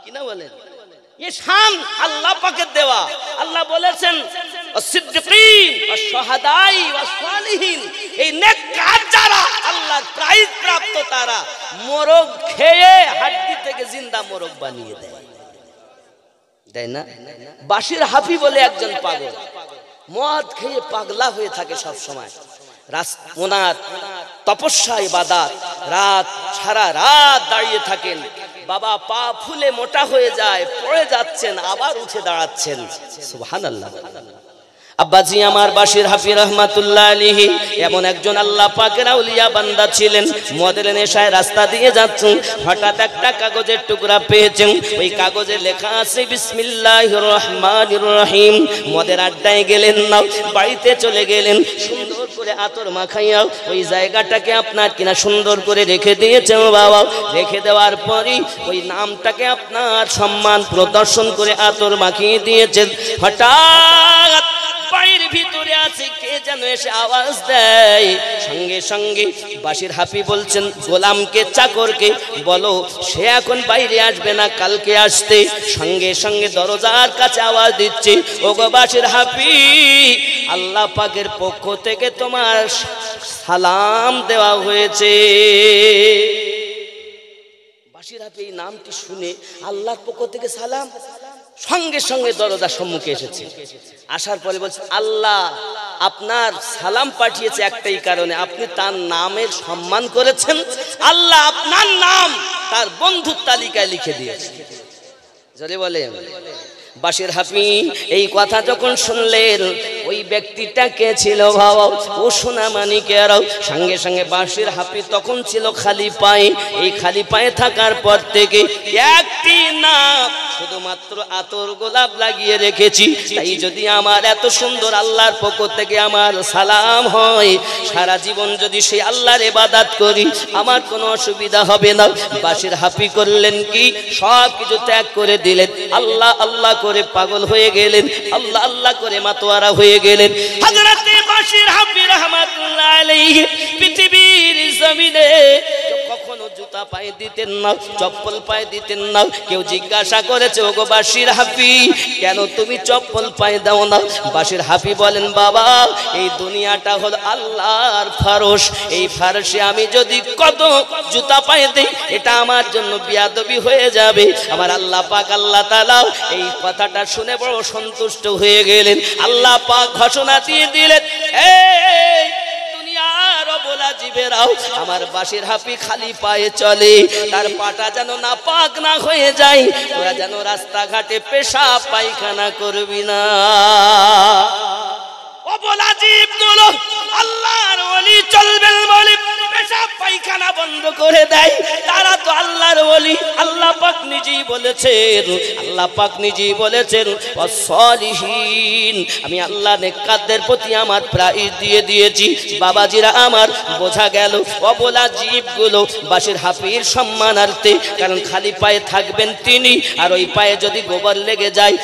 কি না বলেন? ये शान अल्लाह पाकेर देवा। अल्लाह बोलेছেন as-siddiqin was-shuhada'i was-salihin, এই নেক কাজ যারা আল্লাহর প্রাইজ প্রাপ্ত তারা মোরগ খেয়ে হাড্ডি থেকে জিন্দা মোরগ বানিয়ে দেয়, দেয় না? বাশির হাফি বলে একজন পাগল, মদ খেয়ে পাগলা হয়ে থাকে সব সময়। ওনার তপস্যা ইবাদত, রাত সারা রাত দাঁড়িয়ে থাকেন। বাবা পা ফুলে মোটা হয়ে যায়, পড়ে যাচ্ছেন, আবার উঠে দাঁড়াচ্ছেন। সুবহানাল্লাহ। আব্বাজি আমার বাশির হাফি রহমাতুল্লাহ আলাইহি এমন একজন আল্লাহ পাকের আউলিয়া বান্দা ছিলেন। মদের নেশায় রাস্তা দিয়ে যাচ্ছেন, হঠাৎ একটা কাগজের টুকরা পেয়েছেন। ওই কাগজে লেখা আছে বিসমিল্লাহির রহমানির রহিম। মদের আড্ডায় গেলেন না, বাড়িতে চলে গেলেন, সুন্দর করে আতর মাখাইয়া ওই জায়গাটাকে আপনার কিনা সুন্দর করে রেখে দিয়েছেন বাবা। রেখে দেওয়ার পরই ওই নামটাকে আপনার সম্মান প্রদর্শন করে আতর মাখিয়ে দিয়েছেন। হঠাৎ বাড়ির ভিতরে আছে কে যেন এসে আওয়াজ দেয়। সঙ্গে সঙ্গে বাশির হাফি বলছেন গোলামকে, চাকরকে বলো সে এখন বাইরে আসবে না, কালকে আসতে। সঙ্গে সঙ্গে দরজার কাছে আওয়াজ দিচ্ছে, ওগো বাশির হাফি, আল্লাহ পাকের পক্ষ থেকে তোমার সালাম দেওয়া হয়েছে। বাশির হাফি এই নামটি শুনে আল্লাহর পক্ষ থেকে সালাম, সঙ্গে সঙ্গে দরজার সম্মুখে এসেছে। আসার পরে বলছে আল্লাহ আপনার সালাম পাঠিয়েছে একটাই কারণে, আপনি তার নামের সম্মান করেছেন, আল্লাহ আপনার নাম তার বন্ধুর তালিকায় লিখে দিয়েছে। জোরে বলেন। বাশির হাফি এই কথা যখন শুনলেন, ওই ব্যক্তিটা কে ছিল ভাবা, ও সোনা মানিকেরাও। সঙ্গে সঙ্গে বাশির হাফি তখন ছিল খালি পায়ে। এই খালি পায়ে থাকার পর থেকে একটি না শুধুমাত্র আতর গোলাপ লাগিয়ে রেখেছি। তাই যদি আমার এত সুন্দর আল্লাহর পক্ষ থেকে আমার সালাম হয়, সারা জীবন যদি সেই আল্লাহর ইবাদত করি আমার কোনো অসুবিধা হবে না। বাশির হাফি করলেন কি, সব কিছু ত্যাগ করে দিলেন, আল্লাহ আল্লাহ করে পাগল হয়ে গেলেন, আল্লাহ আল্লাহ করে মাতোয়ারা হয়ে গেলেন। হযরতে বাশির হাফি রাহমাতুল্লাহ আলাইহি পৃথিবীর জমিনে কখনো জুতা পায়ে দিতেন না, চপ্পল পায়ে দিতেন না। কেউ জিজ্ঞাসা করেছে ওগো বাশির হাফি কেন তুমি চপ্পল পায়ে দাও না? বাশির হাফি বলেন বাবা এই দুনিয়াটা হলো আল্লাহর ফারশ, এই ফারশে আমি যদি কত জুতা পায়ে দেই এটা আমার জন্য বিয়াদবি হয়ে যাবে। আমার আল্লাহ পাক আল্লাহ তাআলা এই কথাটা শুনে বড় সন্তুষ্ট হয়ে গেলেন। আল্লাহ পাক ঘোষণা দিয়ে দিলেন, এই দুনিয়ার অবলা জীবেরাও আমার বাশির হাফি খালি পায়ে চলে, তার পাটা যেন না পাক না হয়ে যায়, তোরা যেন রাস্তাঘাটে পেশাব পায়খানা করবি না। অবলা জীবগুলো আল্লাহর ওলি চলবেন বলে পেশাব পায়খানা বন্ধ করে দেয়, তারা তো আল্লাহর ওলি। আল্লাহ পাক নিজেই বলেছেন, আল্লাহ পাক নিজেই বলেছেন ওয়াস-সালিহিন, আমি আল্লাহ নেককারদের প্রতি আমার প্রাইজ দিয়ে দিয়েছি। বাবাজিরা আমার বোঝা গেল অবলা জীবগুলো বাশির হাফির সম্মানার্থে, কারণ খালি পায়ে থাকবেন তিনি, আর ওই পায়ে যদি গোবর লেগে যায়,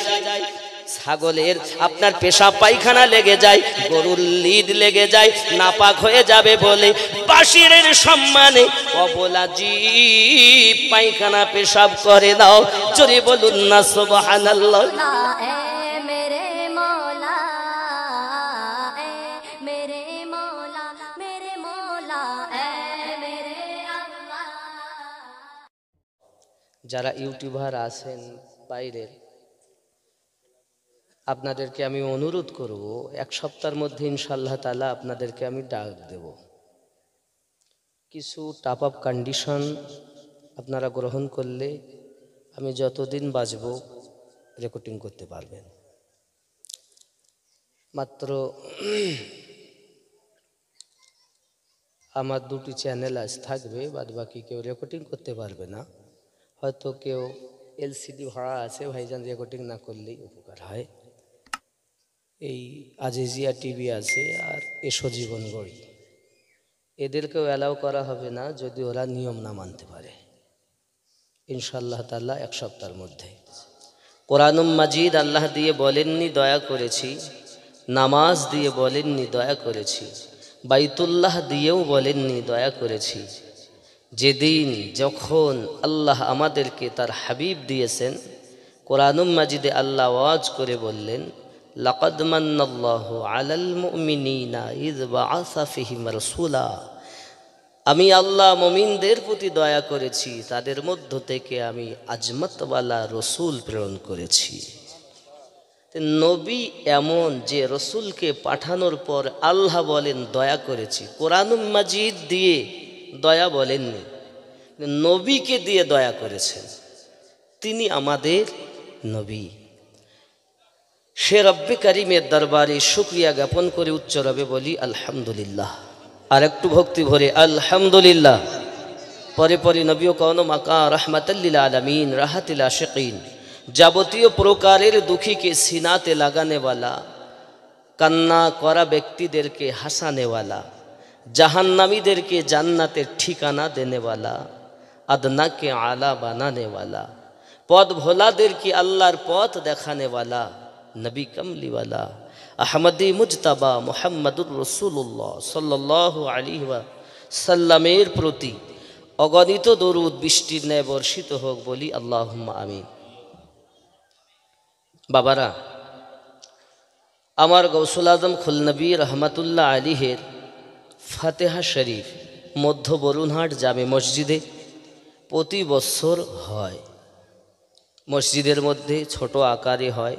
ছাগলের আপনার পেশাব পায়খানা লেগে যায়, গরুর লিদ লেগে যায়, নাপাক হয়ে যাবে বলে বাশিরের সম্মানে অবলা জীব পায়খানা পেশাব করে দাও। জোরে বলুন না সুবহানাল্লাহ। যারা ইউটিউবার আছেন বাইরের, আপনাদেরকে আমি অনুরোধ করব এক সপ্তাহের মধ্যে ইনশাআল্লাহ তাআলা আপনাদেরকে আমি ডাক দেব। কিছু টাপ আপ কন্ডিশন আপনারা গ্রহণ করলে আমি যতদিন বাঁচব রেকর্ডিং করতে পারবেন। মাত্র আমার দুটি চ্যানেল আজ থাকবে, বাদ বাকি কেউ রেকর্ডিং করতে পারবে না। হয়তো কেউ এলসিডি ভাড়া আছে, ভাইজান রেকর্ডিং না করলেই উপকার হয়। এই আজিজিয়া টিভি আছে আর এসো জীবন গড়ি, এদেরকেও অ্যালাউ করা হবে না যদি ওরা নিয়ম না মানতে পারে। ইনশাআল্লাহ তাআলা এক সপ্তাহের মধ্যে কোরআনুম মাজিদ আল্লাহ দিয়ে বলেননি দয়া করেছি, নামাজ দিয়ে বলেননি দয়া করেছি, বাইতুল্লাহ দিয়েও বলেননি দয়া করেছি, যেদিন যখন আল্লাহ আমাদেরকে তার হাবিব দিয়েছেন, কোরআনুল মাজিদে আল্লাহ ওয়াজ করে বললেন, লাকাদ মান্নাল্লাহু আলাল মুমিনিনা ইয বাআসা ফিহিম রাসূলা, আমি আল্লাহ মুমিনদের প্রতি দয়া করেছি, তাদের মধ্য থেকে আমি আজমতওয়ালা রসুল প্রেরণ করেছি। নবী এমন যে রসুলকে পাঠানোর পর আল্লাহ বলেন দয়া করেছি, কোরআনুল মাজিদ দিয়ে দয়া বলেননি, নবীকে দিয়ে দয়া করেছেন, তিনি আমাদের নবী। সে রব্বে কারিমের দরবারে শুকরিয়া জ্ঞাপন করে উচ্চ রবে বলি আলহামদুলিল্লাহ। আর একটু ভক্তি ভরে আলহামদুলিল্লাহ। পরে পরে নবী ও কওন মাকা রহমাতাল্লিল আলামিন রাহাতিল আশিকিন, যাবতীয় প্রকারের দুঃখীকে সিনাতে লাগানেওয়ালা, কান্না করা ব্যক্তিদেরকে হাসানেওয়ালা, জাহান্নামীদেরকে জান্নাতের ঠিকানা দেনেওয়ালা, আদনাকে আলা বানানেওয়ালা, পথ ভোলাদেরকে আল্লাহর পথ দেখানেওয়ালা, নবী কমলিওয়ালা আহমদী মুজতাবা মুহাম্মদুর রসুল্লাহ সাল্লাল্লাহু আলাইহি ওয়াসাল্লামের প্রতি অগণিত দরুদ বৃষ্টির ন্যায় বর্ষিত হোক বলি আল্লাহুম্মা আমিন। বাবারা, আমার গৌসুল আজম খুলনবী রহমাতুল্লাহ আলিহের ফাতেহা শরীফ মধ্য বরুণহাট জামে মসজিদে প্রতি বছর হয়। মসজিদের মধ্যে ছোট আকারে হয়,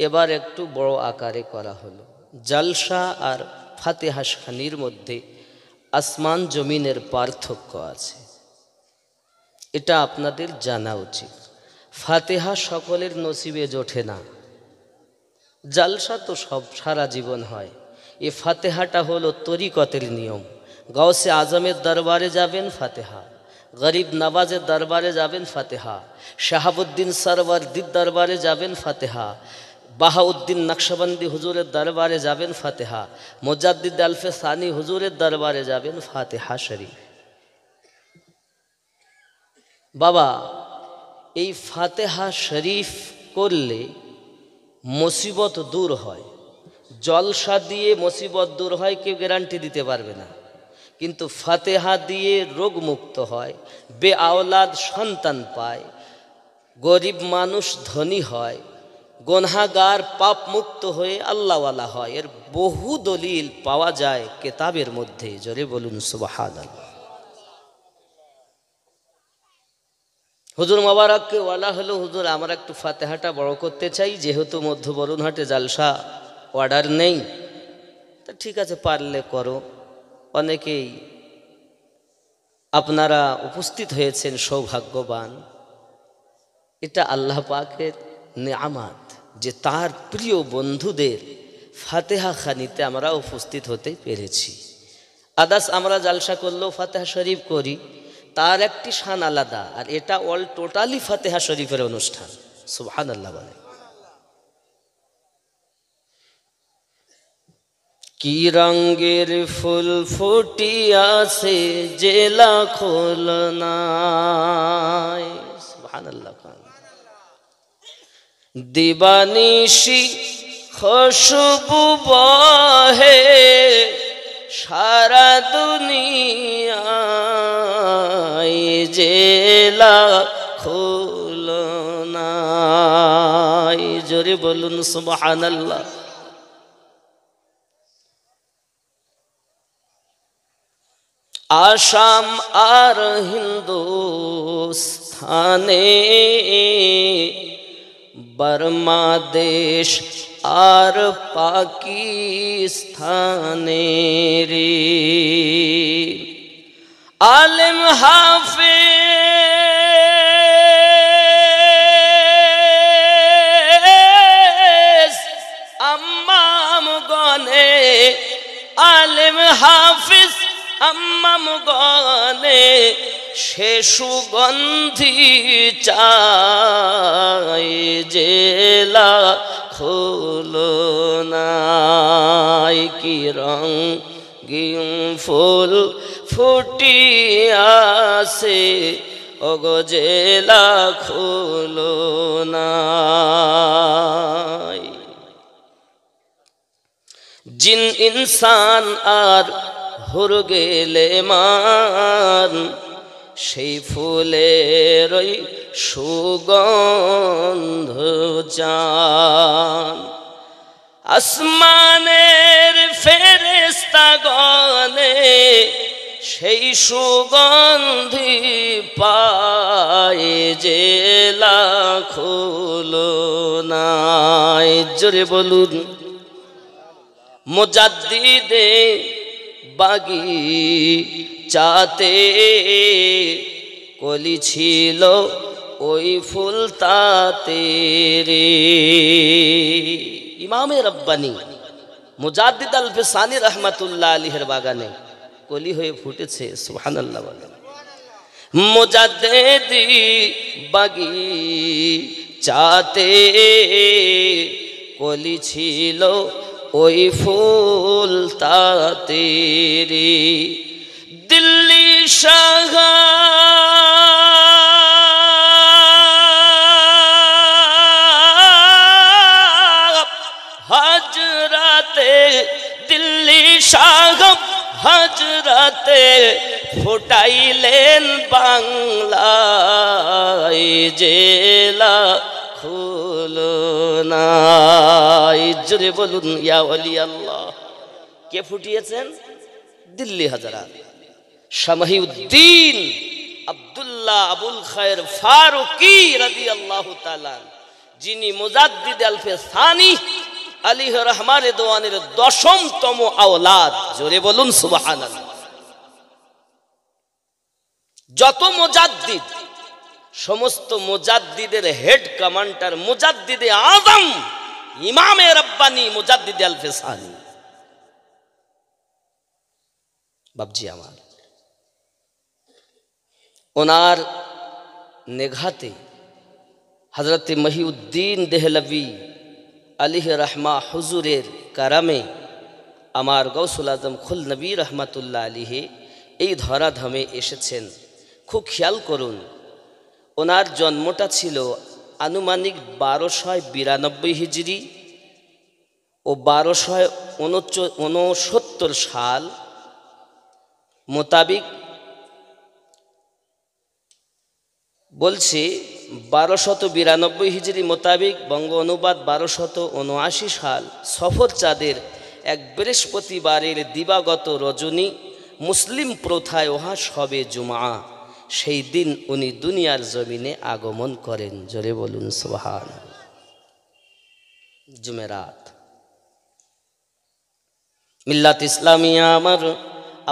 এবার একটু বড় আকারে করা হলো। জালসা আর ফাতেহা খানির মধ্যে আসমান জমিনের পার্থক্য আছে, এটা আপনাদের জানা উচিত। ফাতেহা সকলের নসিবে জোটে না, জালসা তো সব সারা জীবন হয়। এ ফাতেহাটা হলো তরিকতের নিয়ম। গাউসে আজমের দরবারে যাবেন ফাতেহা, গরিব নওয়াজের দরবারে যাবেন ফাতেহা, শাহাবুদ্দিন সরওয়ারদির দরবারে যাবেন ফাতেহা, বাহাউদ্দিন নকশবন্দি হুজুরের দরবারে যাবেন ফাতেহা, মুজাদ্দিদ আলফে সানি হুজুরের দরবারে যাবেন ফাতেহা শরীফ। বাবা, এই ফাতেহা শরীফ করলে মুসিবত দূর হয়। জলসা দিয়ে মুসিবত দূর হয় কেউ গ্যারান্টি দিতে পারবে না, কিন্তু ফাতেহা দিয়ে রোগ মুক্ত হয়, বে আওলাদ সন্তান পায়, গরিব মানুষ ধনী হয়, গুনাহগার পাপ মুক্ত হয়ে আল্লাহওয়ালা হয়। এর বহু দলিল পাওয়া যায় কিতাবের মধ্যে। জোরে বলুন সুবহানাল্লাহ। হুজুর মোবারককে ওয়ালা হলো, হুজুর আমরা একটু ফাতেহাটা বড় করতে চাই, যেহেতু মধ্য বরুণহাটে জালসা অর্ডার নেই। তা ঠিক আছে, পারলে করো। অনেকেই আপনারা উপস্থিত হয়েছেন, সৌভাগ্যবান। এটা আল্লাহ পাকের নেয়ামত যে তার প্রিয় বন্ধুদের ফাতেহা খানিতে আমরা উপস্থিত হতে পেরেছি। আদাস আমরা জালসা করলেও ফাতেহা শরীফ করি, তার একটি শান আলাদা, আর এটা অল টোটালি ফাতেহা শরীফের অনুষ্ঠান। সুবহানাল্লাহ বলে। কি রঙের ফুল ফুটিয়াছে যে লাখল নাই, সুবহানাল্লাহ। দিবানিশি খুশবু বহে সারা দুনিয়ায় যে লাখল নাই। জোরে বলুন সুবহানাল্লাহ। আসাম আর হিন্দুস্থানে, বার্মাদেশ আর পাকিস্তানে রে আলেম হাফেজ আম্মাম গনে, আলেম হাফেজ আম্মাম গনে সে সুগন্ধি চাই যে লাখল নাই। কি রঙিন ফুল ফুটিয়াছে ওগো যে লাখল নাই। জিন ইনসান আর হুর গেলে মান, সেই ফুলের ওই সুগন্ধ চান। আসমানের ফেরেশতাগণে সেই সুগন্ধি পায় যে লাখো নাই। জোরে বলুন মুজাদ্দিদে বাগিচাতে কলি ছিল ওই ফুল তাতে রে। ইমামে রব্বানি মুজাদ্দিদ আল ফিসানি রহমাতুল্লাহ আলাইহির বাগানে কলি হয়ে ফুটেছে। সুবহানাল্লাহ বলেন। মুজাদ্দিদি বাগিচাতে কলি ছিল ওই ফুল তাতে রে। দিল্লি শাহ হজরতে দিল্লি শাহ হজরতে ফুটাইলেন বাংলায় জেলা খুলো নাই। জোরে বলুন ইয়া ওলি আল্লাহ। কে ফুটিয়েছেন? দিল্লি হযরত শামহিউদ্দিন আব্দুল্লাহ আবুল খায়ের ফারুকি রাদিয়াল্লাহু তাআলা, যিনি মুজাদ্দিদ আল ফিসানি আলাইহির রহমানের দোয়ানের 10তম আওলাদ। জোরে বলুন সুবহানাল্লাহ। যত মুজাদ্দিদ, সমস্ত মুজাদ্দিদের হেড কমান্ডার মুজাদ্দিদে আজম ইমামে রব্বানি মুজাদ্দিদ আল ফিসানি। বাবজি আমার, ওনার নেঘাতে হযরত মহিউদ্দিন দেহলভি আলাইহি রহমা হুজুরের কারামে আমার গৌসুল আজম খুল নবী রহমাতুল্লাহ আলাইহি এই ধরাধামে এসেছেন। খুব খেয়াল করুন, ওনার জন্মটা ছিল আনুমানিক 1292 হিজরি ও 1269 সাল মোতাবিক। বলছি 1292 হিজরি মোতাবিক, বঙ্গ অনুবাদ 1279 সাল সফর চাঁদের এক বৃহস্পতিবারের দিবাগত রজনী, মুসলিম প্রথায় ওহা সবে জুমা, সেই দিন উনি দুনিয়ার জমিনে আগমন করেন। জোরে বলুন সুবহানাল্লাহ। জুমেরাত। মিল্লাত ইসলামিয়া আমার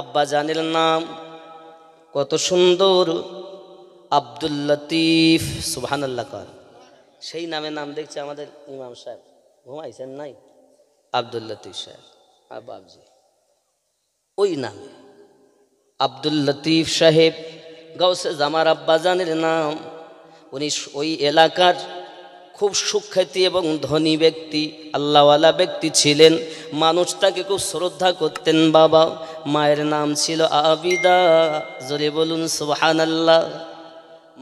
আব্বা জানের নাম কত সুন্দর, আব্দুল লতিফ। সুবহানাল্লাহ কর। সেই নামে নাম দেখছে আমাদের ইমাম সাহেব, ঘুমাইছেন নাই? আব্দুল লতিফ সাহেব বাবজি, ওই নামে আব্দুল লতিফ সাহেব গাউসে জামার আব্বাজানের নাম। উনি ওই এলাকার খুব সুখ্যাতি এবং ধনী ব্যক্তি, আল্লাহওয়ালা ব্যক্তি ছিলেন। মানুষ তাকে খুব শ্রদ্ধা করতেন। বাবা মায়ের নাম ছিল আবিদা। জোরে বলুন সুবহানাল্লাহ।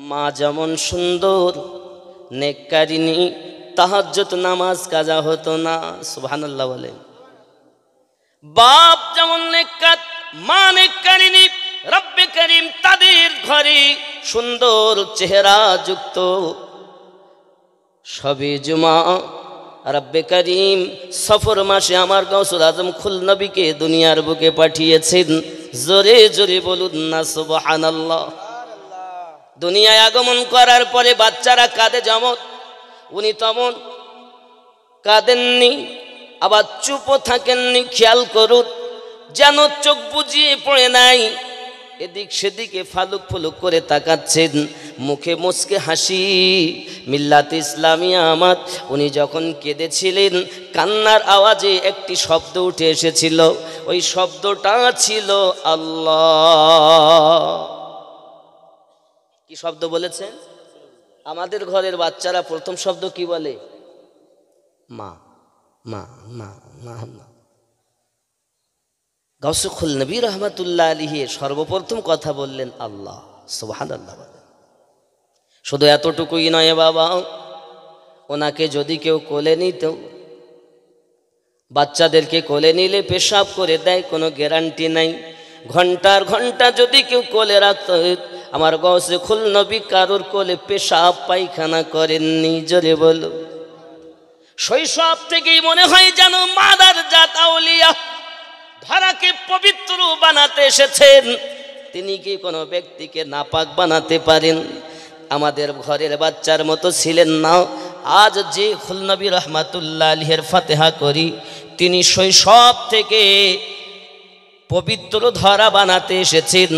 মা যেমন সুন্দর নেককারিনী, তাহাজ্জুদ নামাজ কাজা হতো না। সুবহানাল্লাহ বলেন। বাপ যেমন নেককার, মা নেককারিনী। রব্বে করিম তাদের ঘরে সুন্দর চেহারা যুক্ত সবে জুমা। রব্বে করিম সফর মাসে আমার গাউসুল আজম খুল নবীকে দুনিয়ার বুকে পাঠিয়েছেন। জোরে জোরে বলুন না সুবহানাল্লাহ। দুনিয়ায় আগমন করার পরে বাচ্চারা কাঁদে যেমন, উনি তেমন কাঁদেননি, আবার চুপও থাকেননি। খেয়াল করুন, যেন চোখ বুজিয়ে পড়ে নাই, এদিক সেদিকে ফালুক ফুলুক করে তাকাচ্ছেন, মুখে মুচকে হাসি। মিল্লাত ইসলামিয়া আমার, উনি যখন কেঁদেছিলেন, কান্নার আওয়াজে একটি শব্দ উঠে এসেছিল। ওই শব্দটা ছিল আল্লাহ। কি শব্দ বলেছেন? আমাদের ঘরের বাচ্চারা প্রথম শব্দ কি বলে? মা মা মা মা মা। গাউসে খুল নবী রহমাতুল্লাহ আলাইহি সর্বপ্রথম কথা বললেন আল্লাহ। সুবহানাল্লাহ। শুধু এতটুকুই নয় বাবা, ওনাকে যদি কেউ কোলে নিত, বাচ্চাদেরকে কোলে নিলে পেশাব করে দেয়, কোনো গ্যারান্টি নাই। ঘন্টার ঘন্টা যদি কেউ কোলে রাখত, আমার গৌসে খুল নবী কারুর কোলে পেশাব পায়খানা করেননি? জোরে বলো। শৈশব থেকেই মনে হয় যেন মাদার জাত আউলিয়া ধরাকে পবিত্র বানাতে এসেছেন। তিনি কি কোনো ব্যক্তিকে নাপাক বানাতে পারেন? আমাদের ঘরের বাচ্চার মতো ছিলেন না। আজ যে খুল নবী রহমাতুল্লাহ আলাইহির ফাতিহা করি, তিনি শৈশব থেকে পবিত্র ধরা বানাতে এসেছেন।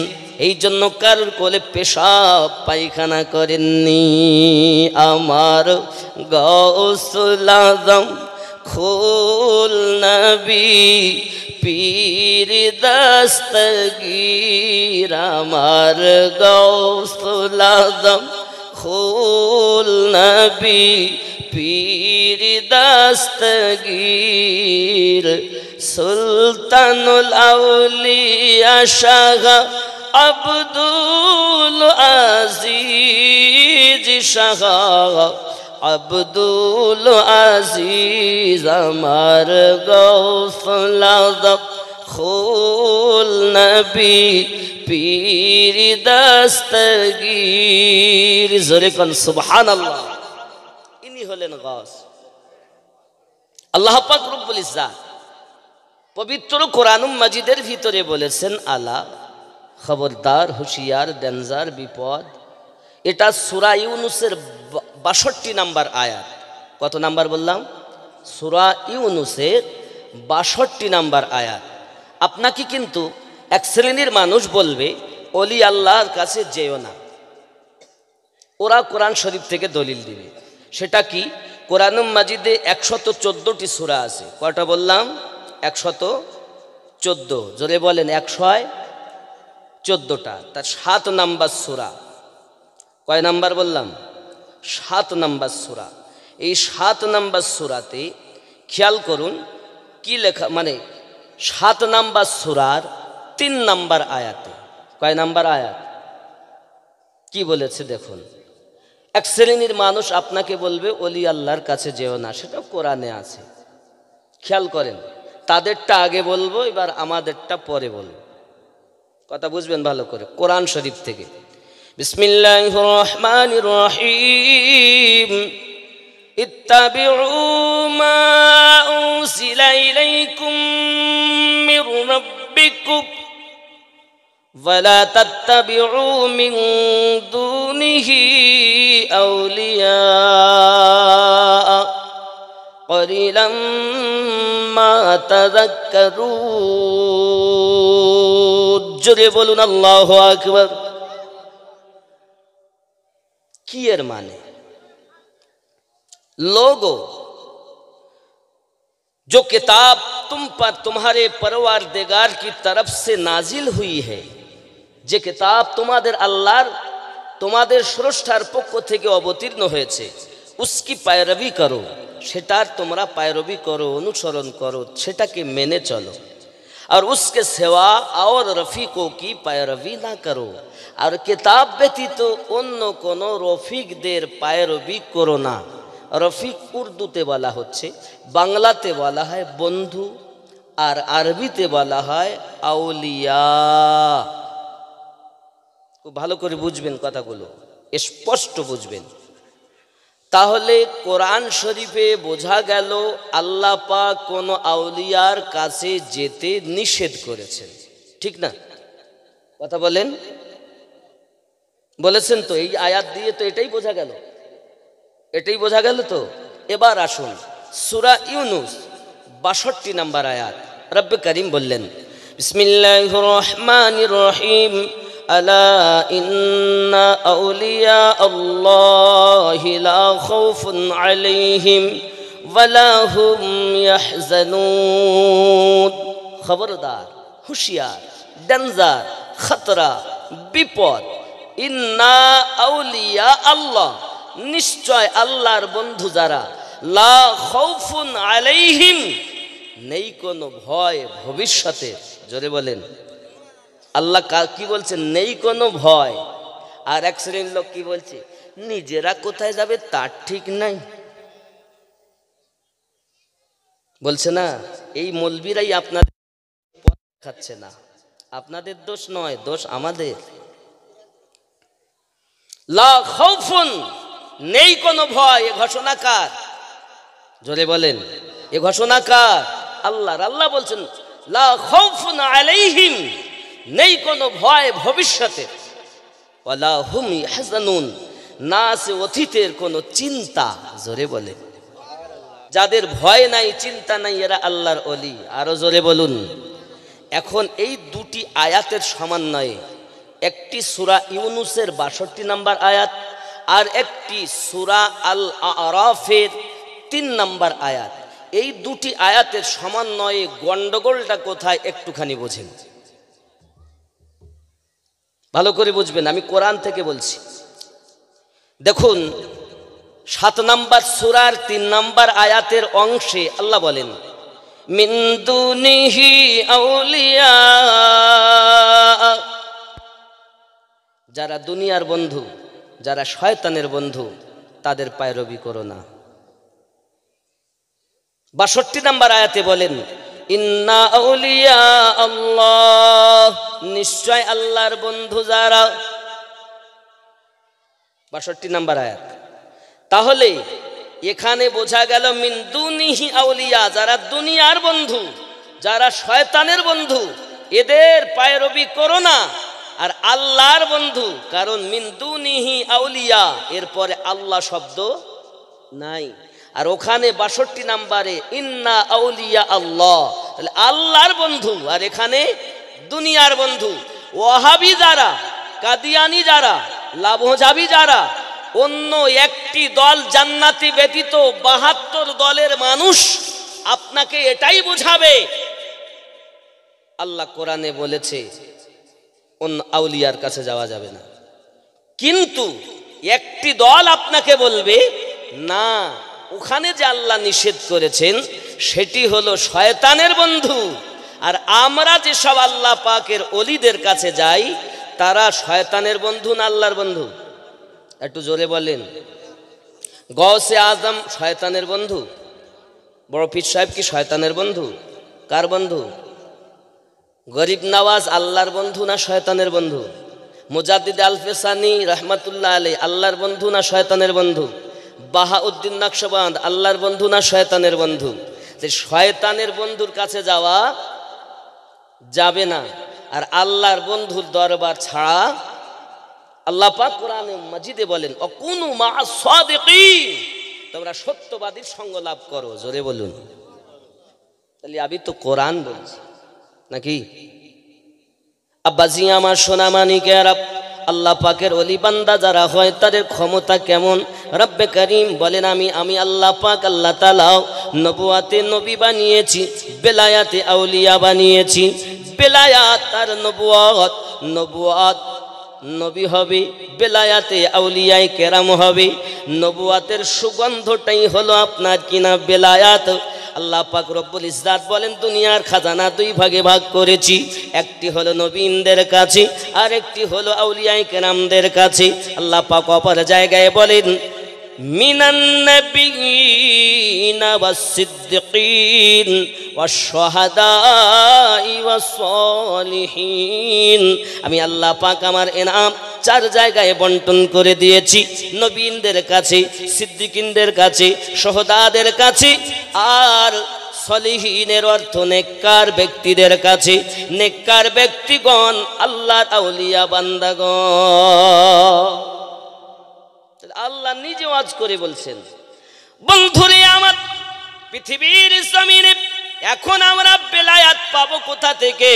এই জন্য কারোর কোলে পেশাব পায়খানা করেননি। আমার গৌসুল আজম খুল নবী পীর দস্তগীর, আমার গৌসুল আজম খুল নবী পীর দস্তগীর, সুলতানুল আউলিয়া শাহ আব্দুল আজিজ, শাহ আব্দুল আজিজ, আমার গৌসুল আজম খুল নবী পীর দস্তগীর। জোরে কোন সুবহানাল্লাহ। ইনি হলেন গাউস। আল্লাহ পাক রব্বুল ইজ্জাত পবিত্র কোরআনুল মাজিদের ভিতরে বলেছেন, আলা খবরদার, হুঁশিয়ার, ডেঞ্জার, বিপদ। এটা সূরা ইউনুসের ৬২ নাম্বার আয়াত। কত নাম্বার বললাম? সূরা ইউনুসের ৬২ নাম্বার আয়াত। আপনাকে কিন্তু এক শ্রেণীর মানুষ বলবে ওলি আল্লাহর কাছে যেও না, ওরা কোরআন শরীফ থেকে দলিল দিবে। সেটা কি? কোরআনুল মাজিদে ১১৪টি সূরা আছে। কয়টা বললাম? ১১৪। জোরে বলেন। ১১৪টা। তার ৭ নাম্বার সূরা। কয় নাম্বার বললাম? ৭ নাম্বার সূরা। এই ৭ নাম্বার সূরাতে খেয়াল করুন কি লেখা, মানে ৭ নাম্বার সূরার ৩ নাম্বার আয়াতে। কয় নাম্বার আয়াত? কি বলেছে দেখুন। এক শ্রেণীর মানুষ আপনাকে বলবে ওলি আল্লাহর কাছে যেও না, সেটা কোরআনে আছে। খেয়াল করেন, তাদেরটা আগে বলবো, এবার আমাদেরটা পরে বলবো। কথা বুঝবেন ভালো করে। কোরআন শরীফ থেকে বিসমিল্লাহির রহমানির রহিম, ইত্তাবিউ মা উনসিলা ইলাইকুম মির রাব্বিকুম ওয়ালা তাত্তাবিউ মিন দুনিহি আউলিয়া ক্বালিলাম মা তাযাক্কারুন। জোরে বলুন আল্লাহু আকবার। কি এর মানে? लोगो जो किताब तुम पर तुम्हारे परवरदिगार की तरफ से नाजिल हुई है, যে কিতাব তোমাদের আল্লাহর, তোমাদের স্রষ্টার পক্ষ থেকে অবতীর্ণ হয়েছে, उसकी पैरवी करो, সেটার তোমরা पैरवी करो, অনুসরণ করো, সেটাকে মেনে চলো। और उसके सिवा और रफीकों की पैरवी ना करो, और किताब ব্যতীত অন্য কোনো রফিকদের पैरवी করো না। রফিক উর্দুতে বলা হচ্ছে, বাংলাতে বলা হয় বন্ধু, আর আরবিতে বলা হয় আউলিয়া। খুব ভালো করে বুঝবেন কথাগুলো, স্পষ্ট বুঝবেন। তাহলে কোরআন শরীফে বোঝা গেল আল্লাহ পাক কোন আউলিয়ার কাছে যেতে নিষেধ করেছেন, ঠিক না? কথা বলেন, বলেছেন তো? এই আয়াত দিয়ে তো এটাই বোঝা গেল, এটাই বোঝা গেল তো। এবার আসুন সূরা ইউনুস ৬২ নাম্বার আয়াত। রব্বে করিম বললেন, বিসমিল্লাহির রহমানির রহিম, আলা ইন্না আউলিয়া আল্লাহি লা খাউফুন আলাইহিম ওয়ালা হুম ইয়াহজানুন। খবরদার, হুঁশিয়ার, ডেঞ্জার, খতরা, বিপদ। ইন্না আউলিয়া আল্লাহ, নিশ্চয় আল্লাহর বন্ধু যারা, লা খাউফুন আলাইহিম, নেই কোনো ভয় ভবিষ্যতে। জোরে বলেন। আল্লাহ কি বলছেন? নেই কোনো ভয়। আর এক শ্রেণীর লোক কি বলছে? নিজেরা কোথায় যাবে তার ঠিক নাই। বলছে না, এই মৌলবীরাই আপনাদের পথ দেখাচ্ছে না। আপনাদের দোষ নয়, দোষ আমাদের। লা খাউফুন, নেই কোনো ভয়। এ ঘোষণা কার? জোরে বলেন, এ ঘোষণা কার? আল্লাহর। আল্লাহ বলছেন লা খাউফুন আলাইহিম, নেই কোনো ভয় ভবিষ্যতে, ওয়ালা হুম ইয়াহজানুন, না আছে অতীতের কোনো চিন্তা। জোরে বলেন, যাদের ভয় নাই, চিন্তা নাই, এরা আল্লাহর ওলি। আরো জোরে বলুন। এখন এই দুটি আয়াতের সমন্বয়ে একটি সূরা ইউনুসের 62 নম্বর আয়াত, আর একটি সূরা আল আরাফের 3 নম্বর আয়াত, এই দুটি আয়াতের সমন্বয়ে গন্ডগোলটা কোথায় একটুখানি বোঝেন, ভালো করে বুঝবেন। আমি কোরআন থেকে বলছি। দেখুন 7 নম্বর সূরার 3 নম্বর আয়াতের অংশে আল্লাহ বলেন মিন দুনিহি আউলিয়া, যারা দুনিয়ার বন্ধু, যারা শয়তানের বন্ধু, তাদের পায়রবি করো না। 62 নম্বর আয়াতে বলেন ইন্না আউলিয়া আল্লাহ, নিশ্চয় আল্লাহর বন্ধু যারা। 62 নম্বর আয়াত। তাহলে এখানে বোঝা গেল মিন দুনিহি আউলিয়া, যারা দুনিয়ার বন্ধু, যারা শয়তানের বন্ধু, এদের পায়রবি করো না। আর আল্লাহর বন্ধু, কারণ মিন দুনিহি আউলিয়া, এরপরে আল্লাহ শব্দ নাই। আর ওখানে 62 নম্বরে ইন্না আউলিয়া আল্লাহ, তাহলে আল্লাহর বন্ধু, আর এখানে দুনিয়ার বন্ধু। ওয়াহাবি যারা, কাদিয়ানি যারা, লাভজাবি যারা, অন্য একটি দল জান্নাতি ব্যতীত 72 দলের মানুষ আপনাকে এটাই বোঝাবে আল্লাহ কোরআনে বলেছে অন্য আউলিয়ার কাছে যাওয়া যাবে না। কিন্তু একটি দল আপনাকে বলবে না, ওখানে যে আল্লাহ নিষেধ করেছেন সেটি হলো শয়তানের বন্ধু। আর আমরা যেসব আল্লাহ পাকের ওলিদের কাছে যাই, তারা শয়তানের বন্ধু না আল্লাহর বন্ধু? একটু জোরে বলেন। গৌসে আজম শয়তানের বন্ধু? বড় পীর সাহেব কি শয়তানের বন্ধু? কার বন্ধু? গরিব নওয়াজ আল্লাহর বন্ধু না শয়তানের বন্ধু? মুজাদ্দিদ আল-ফেসানি রহমাতুল্লাহ আলাইহি আল্লাহর বন্ধু না শয়তানের বন্ধু? বাহাউদ্দিন নকশবন্দ আল্লাহর বন্ধু না শয়তানের বন্ধু? যে শয়তানের বন্ধুর কাছে যাওয়া যাবে না। আর আল্লাহর বন্ধুর দরবার ছাড়া, আল্লাহ পাক কোরআনে মাজিদে বলেন অকুনু মা'আস সাদিকিন, তোমরা সত্যবাদীর সঙ্গ লাভ করো। জোরে বলুন। তাহলে আমি তো কোরআন বলছি নাকি? আব্বাজি আমার সোনা মানিকেরা, আল্লাহ পাকের ওলি বান্দা যারা হয় তাদের ক্ষমতা কেমন? রব্বে করিম বলেন আমি আল্লাহ পাক আল্লাহ তাআলা নবুয়াতে নবী বানিয়েছি, বেলায়াতে আউলিয়া বানিয়েছি। বেলায়াত আর নবুয়াত, নবুয়াত নবী হবে, বেলায়াতে আউলিয়ায়ে কেরাম হবে। নবুয়াতের সুগন্ধটাই হলো আপনার কিনা বেলায়াত। আল্লাহ পাক রব্বুল ইজ্জাত বলেন দুনিয়ার খাজানা 2 ভাগে ভাগ করেছি, একটি হলো নবীনদের কাছে আর একটি হলো আউলিয়ায়ে কেরামদের কাছে। আল্লাহ পাক অপর জায়গায় বলেন মিনান নাবিয়িনা ওয়াস-সিদ্দিকিন ওয়াশ-শুহাদাই ওয়াস-সালিহিন। আমি আল্লাহ পাক আমার ইনাম 4 জায়গায় বন্টন করে দিয়েছি, নবীনদের কাছে, সিদ্দিকিনদের কাছে, শুহাদাদের কাছে, আর সলিহিনের অর্থ নেককার ব্যক্তিদের কাছে। নেককার ব্যক্তিগণ আল্লাহর আউলিয়া বান্দাগণ। আল্লাহ নিজে ওয়াজ করে বলছেন বন্ধুরে আমার, পৃথিবীর জমিনে এখন আমরা বেলায়াত পাবো কোথা থেকে?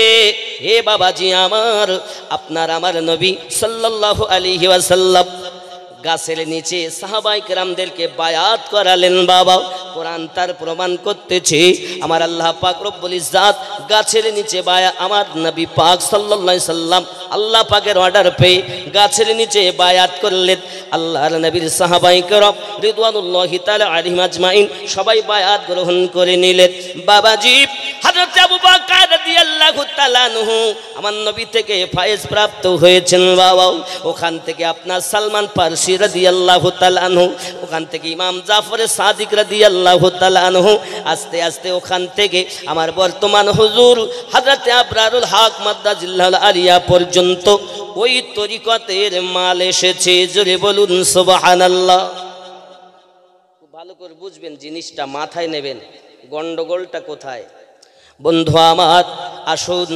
হে বাবাজি আমার, আপনার আমার নবী সাল্লাল্লাহু আলাইহি ওয়াসাল্লাম গাছের নিচে সাহাবায়ে কেরামদেরকে বায়াত করালেন। বাবা কোরআন তার প্রমাণ করতেছে। আমার আল্লাহ পাক রব্বুল ইজ্জাত গাছের নিচে আমার নবী পাক সাল্লাল্লাহু আলাইহি সাল্লাম আল্লাহ পাকের অর্ডার পেয়ে গাছের নিচে বায়াত করলেন। আল্লাহর নবীর সাহাবায়ে কেরাম রিদওয়ানুল্লাহি তাআলা আলাইহিম আজমাইন সবাই বায়াত গ্রহণ করে নিলেন। বাবাজি হযরত আবু বকর রাদিয়াল্লাহু তাআলা আনহু আমার নবী থেকে ফায়েজ প্রাপ্ত হয়েছেন। বাবা ওখান থেকে আপনার সালমান ফারসি রাদিয়াল্লাহু তাআলা আনহু, ওখান থেকে ইমাম জাফর সাদিক রাদিয়াল্লাহু তাআলা আনহু, আস্তে আস্তে ওখান থেকে আমার বর্তমান হুজুর হযরত আবরারুল হক মাদ্দাজিল্লাহুল আলিয়া পর্যন্ত ওই তরিকতের মাল এসেছে। জোরে বলুন সুবহানাল্লাহ। খুব ভালো করে বুঝবেন, জিনিসটা মাথায় নেবেন, গন্ডগোলটা কোথায়। বন্ধু আমার, আসুন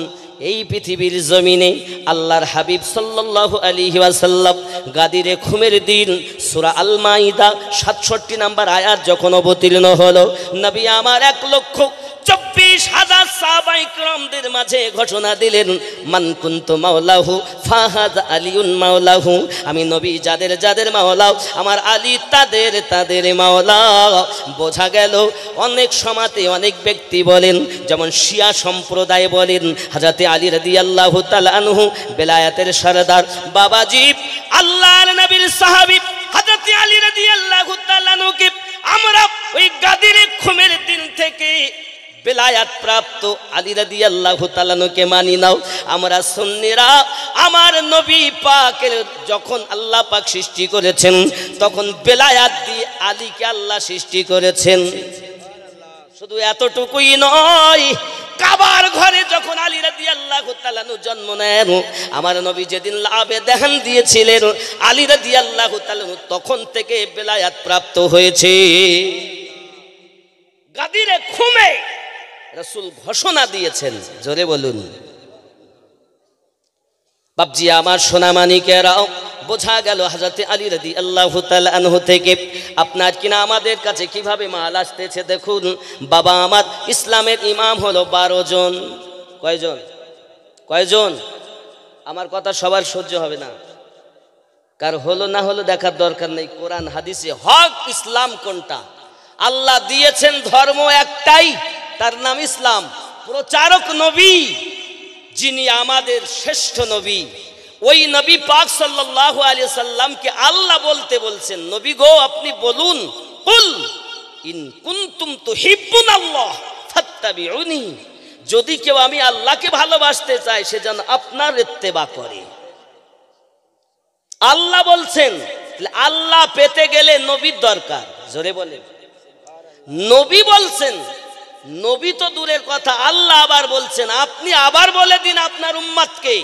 এই পৃথিবীর জমিনে আল্লাহর হাবিব সাল্লাল্লাহু আলাইহি ওয়াসাল্লাম গাদিরে খুমের দিন সূরা আল মাইদা 67 নম্বর আয়াত যখন অবতীর্ণ হলো, নবী আমার 1,24,000 সাহাবায়ে কিরামদের মাঝে ঘোষণা দিলেন, মান কুনতু মাওলাহু ফাহাদ আলিউন মাওলাহু, আমি নবী যাদের যাদের মাওলা আমার আলী তাদের মাওলা। বোঝা গেল অনেক সমাজে অনেক ব্যক্তি বলেন, যেমন শিয়া সম্প্রদায় বলেন, হযরত আলী রাদিয়াল্লাহু তাআলা আনহু বেলায়েতের সরদার বাবাজি আল্লাহর নবীর সাহাবী হযরত আলী রাদিয়াল্লাহু তাআলা আনহুকে আমরা ওই গাদিরে খুমের দিন থেকে বেলায়াত প্রাপ্ত আলী রাদিয়াল্লাহু তাআলা আনহুকে মানি নাও। আমরা সুন্নিরা আমার নবী পাকের যখন আল্লাহ পাক সৃষ্টি করেছেন তখন বেলায়াত দিয়ে আলীকে আল্লাহ সৃষ্টি করেছেন। শুধু এতটুকুই নয়, কাবার ঘরে যখন আলী রাদিয়াল্লাহু তাআলা আনহু জন্ম নেন, আমার নবী যেদিন লাভে দেহান দিয়েছিলেন আলী রাদিয়াল্লাহু তাআলা আনহু তখন থেকে বেলায়াত প্রাপ্ত হয়েছে। গাদিরে খুমে রাসূল ঘোষণা দিয়েছেন। জোরে বলুন। বাপজি আমার সোনামানিকেরাও, বোঝা গেল হযরত আলী রাদিয়াল্লাহু তাআলা আনহু থেকে আপনার কিনা আমাদের কাছে কিভাবে মাল আসতেছে। দেখুন বাবা আমার, ইসলামের ইমাম হলো 12 জন। কয়জন? আমার কথা সবার সহ্য হবে না, কার হলো না হলো দেখার দরকার নেই। কোরআন হাদিসে হক ইসলাম কোনটা? আল্লাহ দিয়েছেন ধর্ম একটাই, তার নাম ইসলাম। প্রচারক নবী যিনি আমাদের শ্রেষ্ঠ নবী, ওই নবী পাক সাল্লাল্লাহু আলাইহি সাল্লামকে আল্লাহ বলতে বলছেন, নবী গো আপনি বলুন, কুল ইন কুনতুম তুহিব্বুনাল্লাহ ফাত্তাবিউনি, যদি কেউ আমি আল্লাহকে ভালোবাসতে চায় সে যেন আপনার ইত্তেবা করে। আল্লাহ বলছেন, আল্লাহ পেতে গেলে নবীর দরকার। জোরে বলেন। নবী বলছেন, নবী তো দূরের কথা, আল্লাহ আবার বলছেন, আপনি আবার বলে দিন আপনার উম্মতকে,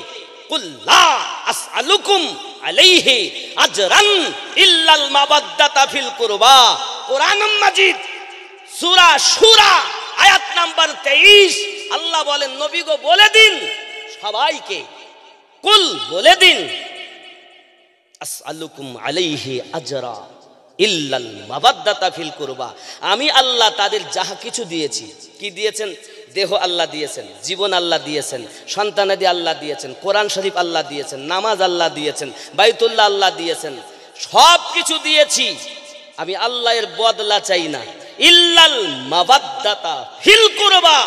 কুল লা আসআলুকুম আলাইহি আজরান ইল্লাল মাওয়াদ্দাতা ফিল কুরবা। কোরআনুল মাজিদ সূরা শুরা আয়াত নাম্বার 23 আল্লাহ বলেন, নবী গো বলে দিন সবাইকে, কুল বলে দিন আসআলুকুম আলাইহি আজরা ইল্লাল মাওয়াদ্দাতা ফিল কুরবা, আমি আল্লাহ তাদের যাহা কিছু দিয়েছি। কি দিয়েছেন? দেহ আল্লাহ দিয়েছেন, জীবন আল্লাহ দিয়েছেন, সন্তানাদি আল্লাহ দিয়েছেন, কোরআন শরীফ আল্লাহ দিয়েছেন, নামাজ আল্লাহ দিয়েছেন, বাইতুল্লাহ আল্লাহ দিয়েছেন, সব কিছু দিয়েছি। আমি আল্লাহর বদলা চাই না। ইল্লাল মাওয়াদ্দাতা ফিল কুরবা,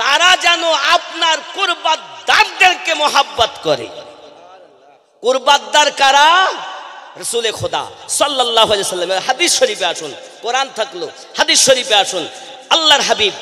তারা যেন আপনার কুরবাদারদেরকে মহব্বত করে। কুরবাদার কারা? রাসূলে খোদা সাল্লাল্লাহু আলাইহি সাল্লামের হাদিস শরীফে আসুন, কোরআন থাকলো হাদিস শরীফে আসুন। আল্লাহর হাবিব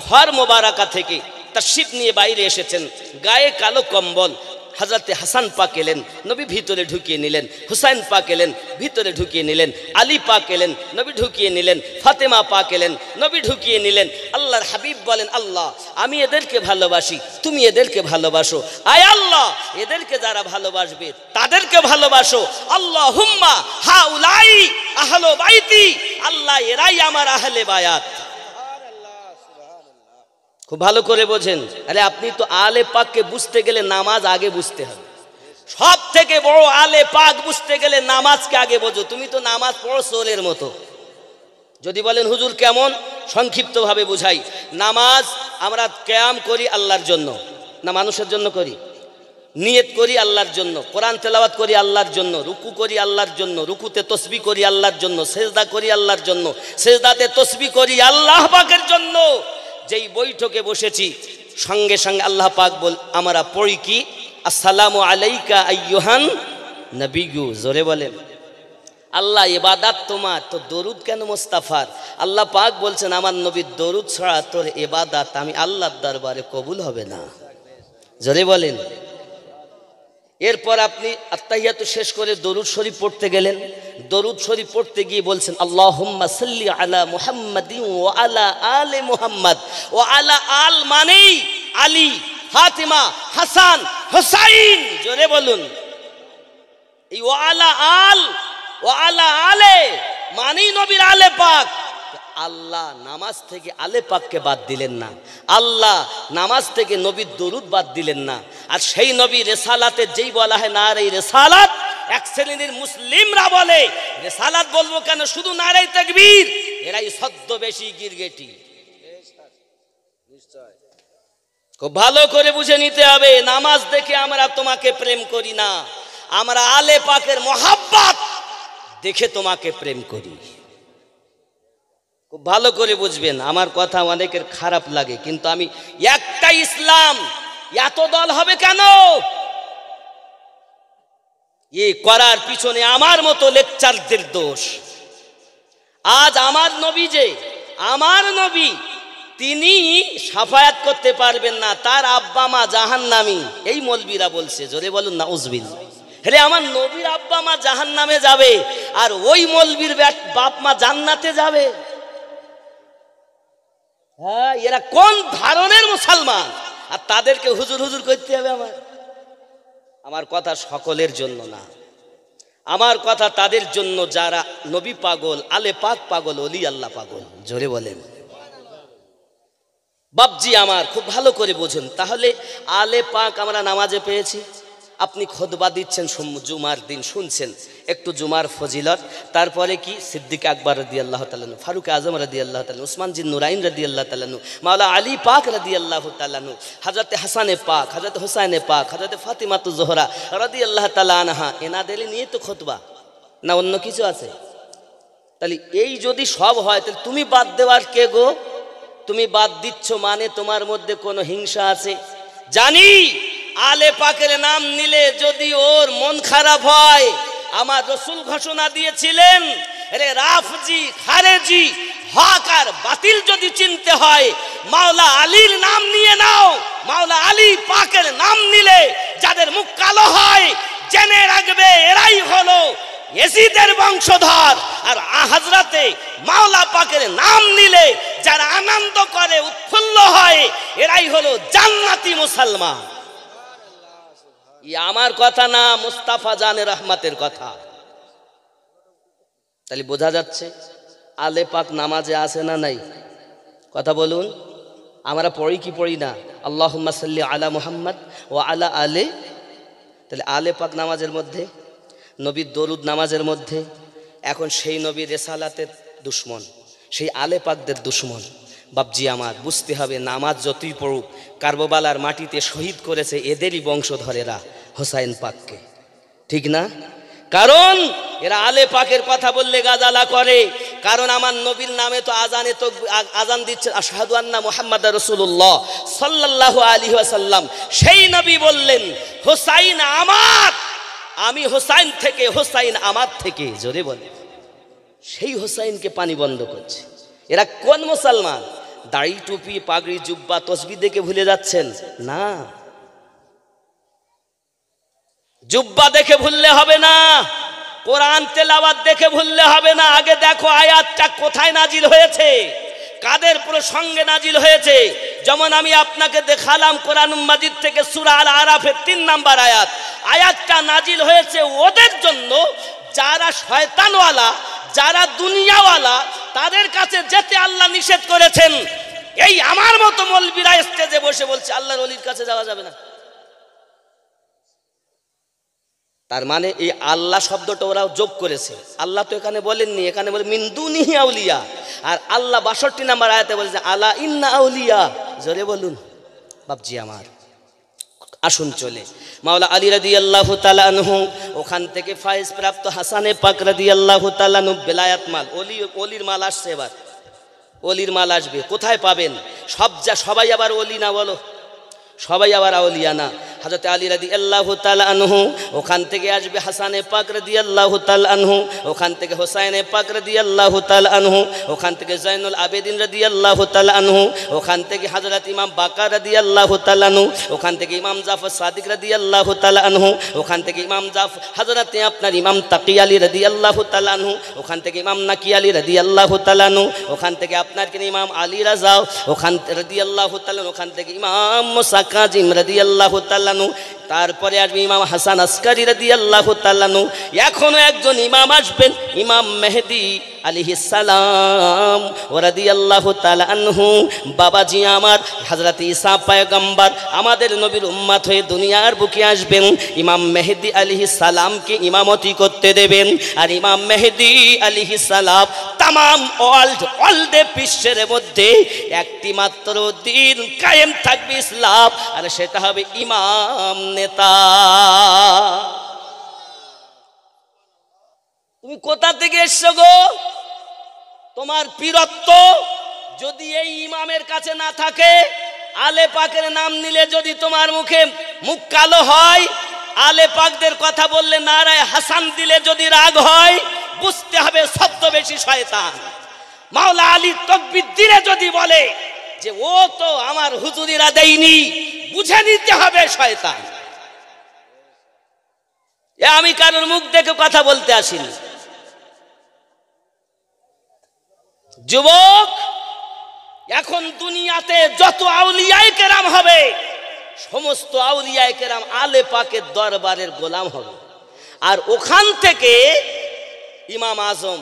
ঘর মোবারকা থেকে তাশরিফ নিয়ে বাইরে এসেছেন, গায়ে কালো কম্বল। হযরতে হাসান পাক এলেন, নবী ভিতরে ঢুকিয়ে নিলেন। হুসাইন পাক এলেন, ভিতরে ঢুকিয়ে নিলেন। আলী পাক এলেন, নবী ঢুকিয়ে নিলেন। ফাতেমা পাক এলেন, নবী ঢুকিয়ে নিলেন। আল্লাহর হাবিব বলেন, আল্লাহ আমি এদেরকে ভালোবাসি, তুমি এদেরকে ভালোবাসো। আয় আল্লাহ, এদেরকে যারা ভালোবাসবে তাদেরকে ভালোবাসো। আল্লাহুম্মা হাউলাই আহলে বাইতি, আল্লাহ এরাই আমার আহলে বায়াত। খুব ভালো করে বোঝেন। আরে আপনি তো আলে পাককে বুঝতে গেলে নামাজ আগে বুঝতে হবে। সব থেকে বড় আলে পাক বুঝতে গেলে নামাজকে আগে বোঝো। তুমি তো নামাজ পড়ো সোলের মতো। যদি বলেন হুজুর কেমন, সংক্ষিপ্তভাবে বুঝাই। নামাজ আমরা কিয়াম করি আল্লাহর জন্য, না মানুষের জন্য করি? নিয়ত করি আল্লাহর জন্য, কোরআন তেলাওয়াত করি আল্লাহর জন্য, রুকু করি আল্লাহর জন্য, রুকুতে তসবিহ করি আল্লাহর জন্য, সেজদা করি আল্লাহর জন্য, সেজদাতে তসবিহ করি আল্লাহ পাকের জন্য। যেই বৈঠকে বসেছি সঙ্গে সঙ্গে আল্লাহ পাক বল আমরা পড়ি কি, আসসালামু আলাইকা আইয়ুহান নবিয়্যু। জোরে বলেন। আল্লাহ ইবাদত তোমার, তো দরুদ কেন মুস্তাফার? আল্লাহ পাক বলছেন আমার নবীর দরুদ ছাড়া তোর ইবাদত আমি আল্লাহর দরবারে কবুল হবে না। জোরে বলেন। এরপর আপনি আত্তাহিয়াতু শেষ করে দরুদ শরীফ পড়তে গেলেন। দরুদ শরীফ পড়তে গিয়ে বলছেন আল্লাহুম্মা সাল্লি আলা মুহাম্মাদিন ওয়া আলা আলি মুহাম্মাদ। ওয়া আলা আল মানেই আলী, ফাতিমা, হাসান, হুসাইন। জোরে বলুন। এই ওয়ালা আল ওয়ালা আলে মানি নবীর আলে পাক। আল্লাহ নামাজ থেকে আলে পাককে বাদ দিলেন না, আল্লাহ নামাজ থেকে নবীর দরুদ বাদ দিলেন না। আর সেই নবী রেসালাতে যেই বলা হয় নারে রেসালাত, এক শ্রেণীর মুসলিমরা বলে রেসালাত বলবো কেন, শুধু নারে তাকবীর, এরাই ছদ্মবেশী গিরগেটি। খুব ভালো করে বুঝে নিতে হবে, নামাজ দেখে আমরা তোমাকে প্রেম করি না, আমরা আলে পাকের মোহাব্বত দেখে তোমাকে প্রেম করি। খুব ভালো করে বুঝবেন, আমার কথা অনেকের খারাপ লাগে, কিন্তু আমি একটা ইসলাম, এত দল হবে কেন? এই করার পিছনে আমার মতো লেকচারদের দোষ। আজ আমার নবী যে আমার নবী, তিনি সাফায়াত করতে পারবেন না, তার আব্বা মা জাহান্নামী, এই মৌলবীরা বলছে, জোরে বলুন নাউজুবিল্লাহ। হেরে আমার নবীর আব্বা মা জাহান্নামে যাবে আর ওই মৌলবীর বাপ মা জান্নাতে যাবে? হ্যাঁ, এরা কোন ধরনের মুসলমান? আর তাদেরকে হুজুর হুজুর করতে হবে? আমার কথা সকলের জন্য না, আমার কথা তাদের জন্য যারা নবী পাগল, আলে পাক পাগল, ওলি আল্লাহ পাগল। জোরে বলেন বাপজি আমার, খুব ভালো করে বোঝেন। তাহলে আলে পাক আমরা নামাজে পেয়েছি। আপনি খুতবা দিচ্ছেন জুমার দিন, শুনছেন একটু জুমার ফজিলত, তারপরে কি সিদ্দিক আকবর রাদিয়াল্লাহু তাআলা, ফারুক আজম রাদিয়াল্লাহু তাআলা, উসমান জিন নুরাইন রাদিয়াল্লাহু তাআলা, মাওলা আলী পাক রাদিয়াল্লাহু তাআলা, হযরত হাসানে পাক, হযরত হুসাইনে পাক, হযরত ফাতিমাতু জোহরা রাদিয়াল্লাহু তাআলা আনহা, এনাদের নিয়ে তো খুতবা না, অন্য কিছু আছে? তাহলে এই যদি সব হয়, তাহলে তুমি বাদ দেওয়ার কে গো? তুমি বাদ দিচ্ছ মানে তোমার মধ্যে কোনো হিংসা আছে। জানি আলে পাকের নাম নিলে যদি ওর মন খারাপ হয়, আমার রসুল ঘোষণা দিয়েছিলেন, রে রাফজি খারেজি হক আর বাতিল যদি চিনতে হয়, মাওলা আলীর নাম নিয়ে নাও। মাওলা আলী পাকের নাম নিলে যাদের মুখ কালো হয়, জেনে রাখবে এরাই হলো ইয়াজিদের বংশধর। আর হযরতে মাওলা পাকের নাম নিলে যারা আনন্দ করে, উৎফুল্ল হয়, এরাই হলো জান্নাতি মুসলমান। আমার কথা না, মুস্তাফা জানে রহমতের কথা। তাহলে বোঝা যাচ্ছে আলে পাক নামাজে আছে না নাই? কথা বলুন। আমরা পড়ি কি পড়ি না? আল্লাহুম্মা সাল্লি আলা মুহাম্মদ ওয়া আলা আলে। তাহলে আলে পাক নামাজের মধ্যে, নবীর দরুদ নামাজের মধ্যে। এখন সেই নবীর রেসালাতের দুশ্মন, সেই আলে পাকদের দুশ্মন। বাপজি আমার, বুঝতে হবে নামাজ যতই পড়ুক, কারবালার মাটিতে শহীদ করেছে এদেরই বংশধরেরা হোসাইন পাককে, ঠিক না? কারণ এরা আলে পাকের কথা বললে গাজালা করে। কারণ আমার নবীর নামে তো আজানে তো আজান দিচ্ছে আশহাদু আন্না মুহাম্মাদুর রাসূলুল্লাহ সাল্লাল্লাহু আলাইহি ওয়াসাল্লাম। সেই নবী বললেন হোসাইন আমার, আমি হোসাইন থেকে, হোসাইন আমার থেকে। জোরে বলে, সেই হোসাইনকে পানি বন্ধ করছে। এরা কোন মুসলমান? দাড়ি টুপি পাগড়ি জুব্বা তসবিহ দেখে ভুলে যাচ্ছেন না, জুব্বা দেখে ভুললে হবে না, কোরআন তেলাওয়াত দেখে ভুললে হবে না। আগে দেখো আয়াতটা কোথায় নাজিল হয়েছে, কাদের প্রসঙ্গে নাজিল হয়েছে। যেমন আমি আপনাকে দেখালাম কোরআন মাজিদ থেকে সূরা আল আরাফের 3 নম্বর আয়াত। আয়াতটা নাজিল হয়েছে ওদের জন্য যারা শয়তানওয়ালা, যারা দুনিয়াওয়ালা, তাদের কাছে যেতে আল্লাহ নিষেধ করেছেন। এই আমার মতো মৌলবীরা স্টেজে বসে বলছে আল্লাহর ওলির কাছে যাওয়া যাবে না। তার মানে এই আল্লাহ শব্দটা ওরাও যোগ করেছে। আল্লাহ তো এখানে বলেননি, এখানে বলে মিন দুনিহি আউলিয়া। আর আল্লাহ 62 নম্বর আয়াতে বলেছে আলা ইন্না আউলিয়া। জোরে বলুন বাপজি আমার। আসুন চলে মাওলা আলী রাদিয়াল্লাহু তাআলা আনহু, ওখান থেকে ফায়েজ প্রাপ্ত হাসানে পাক রাদিয়াল্লাহু তাআলা আনহু, বেলায়াত মাল, ওলির মাল আসছে। এবার ওলির মাল আসবে, কোথায় পাবেন? সবাই আবার ওলি না, বলো সবাই আবার আউলিয়া না। হযরত আলী রাদিয়াল্লাহু তাআলা আনহু, ওখান থেকে আসবে হাসানে পাক রাদিয়াল্লাহু তাআলা আনহু, ওখান থেকে হোসাইনে পাক রাদিয়াল্লাহু তাআলা আনহু, ওখান থেকে জয়নুল আবেদিন রাদিয়াল্লাহু তাআলা আনহু, ওখান থেকে হযরত ইমাম বাকার রাদিয়াল্লাহু তাআলা আনহু, ওখান থেকে ইমাম জাফর সাদিক রাদিয়াল্লাহু তাআলা আনহু, ওখান থেকে ইমাম হযরত আপনার ইমাম তাকি আলী রাদিয়াল্লাহু তাআলা আনহু, ওখান থেকে ইমাম নাকি আলী রাদিয়াল্লাহু তাআলা আনহু, ওখান থেকে আপনার কি ইমাম আলী রাজা ওখান রাদিয়াল্লাহু তাআলা, ওখান থেকে ইমাম মুসা কাজিম রাদিয়াল্লাহু তাআলা তাআলা আনহু, তারপরে আসবে ইমাম হাসান আসকারী রাদিয়াল্লাহু তাআলা আনহু, এখনো একজন ইমাম আসবেন, ইমাম মেহেদী আলাইহিস সালাম ওয়া রাদিয়াল্লাহু তাআলা আনহু। বাবাজি আমার, হযরত ঈসা পয়গম্বর আমাদের নবীর উম্মত হয়ে দুনিয়ার বুকে আসবেন, ইমাম মেহেদী আলাইহিস সালামকে ইমামতি করতে দেবেন। আর ইমাম মেহেদী আলাইহিস সালাম তামাম ওয়ার্ল্ডে বিশ্বের মধ্যে একটি মাত্র দিন কায়েম থাকবে ইসলাম, আর সেটা হবে ইমাম নেতা। তুমি কোথা থেকে এসছো গো? তোমার পীরত্ব যদি এই ইমামের কাছে না থাকে, আলে পাকের নাম নিলে যদি তোমার মুখ কালো হয়, আলে পাকদের কথা বললে নারায়ে হাসান দিলে যদি রাগ হয়, বুঝতে হবে সবচেয়ে বেশি শয়তান। মাওলা আলী তাকবীর দিলে যদি বলে যে ও তো আমার হুজুরিরা দেয়নি, বুঝে নিতে হবে শয়তান। আমি কারোর মুখ দেখে কথা বলতে আসিনি। যুবক, এখন দুনিয়াতে যত আউলিয়ায়ে কেরাম হবে, সমস্ত আউলিয়ায়ে কেরাম আলে পাকের দরবারের গোলাম হবে। আর ওখান থেকে ইমাম আজম,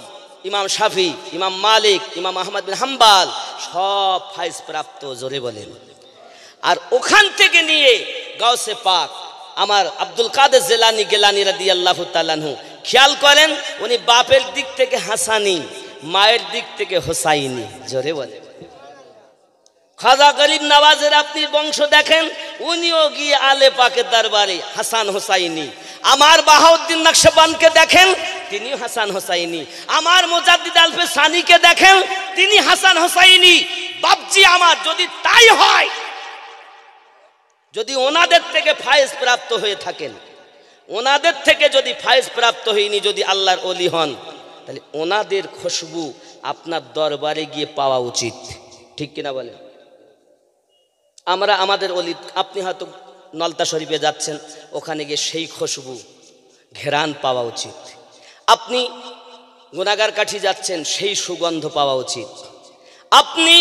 ইমাম শাফি, ইমাম মালিক, ইমাম আহমদ বিন হাম্বল সব ফাইজ প্রাপ্ত, জোরে বলেন। আর ওখান থেকে নিয়ে গাউসে পাক আমার আব্দুল কাদের জিলানী রাদিয়াল্লাহু তাআলা আনহু, খেয়াল করেন উনি বাপের দিক থেকে হাসানি, মায়ের দিক থেকে হোসাইনি, জোরে বলেন। খাজা গরিব নওয়াজের আপনি বংশ দেখেন, উনিও গিয়ে আলে পাকের দরবারে হাসান হোসাইনি। আমার বাহাউদ্দিন নকশবন্দকে দেখেন, তিনি হাসান হোসাইনি। আমার মুজাদ্দিদ আলফে সানিকে দেখেন, তিনি হাসান হোসাইনি। বাপজি আমার, যদি তাই হয়, যদি ওনাদের থেকে ফায়েজ প্রাপ্ত হয়ে থাকেন, ওনাদের থেকে যদি ফায়েজ প্রাপ্ত হয়নি, যদি আল্লাহর ওলি হন, তাহলে ওনাদের খুশবু আপনার দরবারে গিয়ে পাওয়া উচিত, ঠিক কিনা বলেন? আমরা আমাদের ওলি, আপনি হয়তো নলতা শরীফে যাচ্ছেন, ওখানে গিয়ে সেই খুশবু ঘেরান পাওয়া উচিত। আপনি গুনাগার কাঠি যাচ্ছেন, সেই সুগন্ধ পাওয়া উচিত। আপনি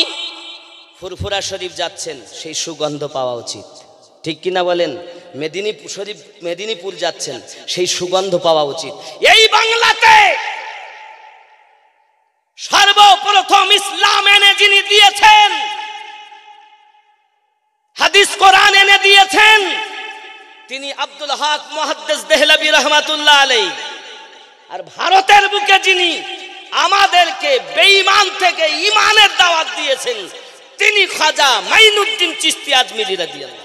ফুরফুরা শরীফ যাচ্ছেন, সেই সুগন্ধ পাওয়া উচিত, ঠিক কিনা বলেন? মেদিনীপুর যাচ্ছেন, সেই সুগন্ধ পাওয়া উচিত। এই বাংলাতে সর্বপ্রথম ইসলাম এনে যিনি দিয়েছেন, হাদিস কোরআন এনে দিয়েছেন, তিনি আব্দুল হক মুহাদ্দিস দেহলভী রহমাতুল্লাহ আলাইহি। আর ভারতের বুকে যিনি আমাদেরকে বেঈমান থেকে ঈমানের দাওয়াত দিয়েছেন, তিনি খাজা মাইনুদ্দিন চিশতি আজমিরি রাদিয়াল্লাহু।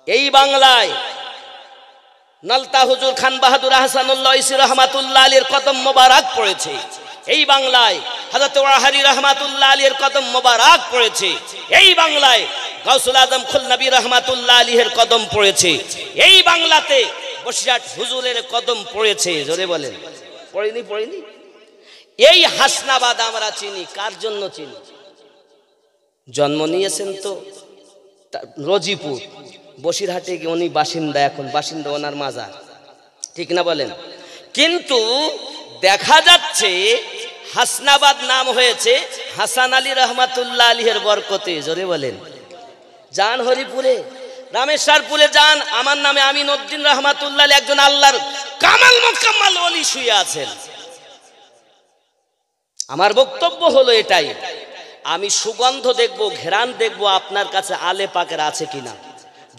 এই বাংলায় নলতা হুজুর খান বাহাদুর আহসানুল্লাহ ইসি রহমাতুল্লাহ আলাইহির কদম মোবারক পড়েছে। এই বাংলায় হযরত ওয়াহারি রহমাতুল্লাহ আলাইহির কদম মোবারক পড়েছে। এই বাংলায় গাউসুল আজম খুল নবী রহমাতুল্লাহ আলাইহির কদম পড়েছে। এই বাংলাতে বসিরহাট হুজুরের কদম পড়েছে, জোরে বলেন। পড়েনি? এই হাসনাবাদ আমরা চিনি, কার জন্য চিনি? জন্ম নিয়েছেন তো রজিপুর, বসিরহাটে উনি বাসিন্দা, এখন বাসিন্দা ওনার মাজার, ঠিক না বলেন? কিন্তু দেখা যাচ্ছে হাসনাবাদ নাম হয়েছে হাসান আলী রহমাতুল্লাহ আলাইহির বরকতে, জোরে বলেন। যান হরিপুরে, রামেশ্বরপুরে যান, আমার নামে আমিনউদ্দিন রহমাতুল্লাহ আলাইহি একজন আল্লাহর কামাল মোকাম্মাল ওলি শুয়ে আছেন। আমার বক্তব্য হলো এটাই, আমি সুগন্ধ দেখব, ঘেরান দেখব আপনার কাছে আলে পাকের আছে কিনা।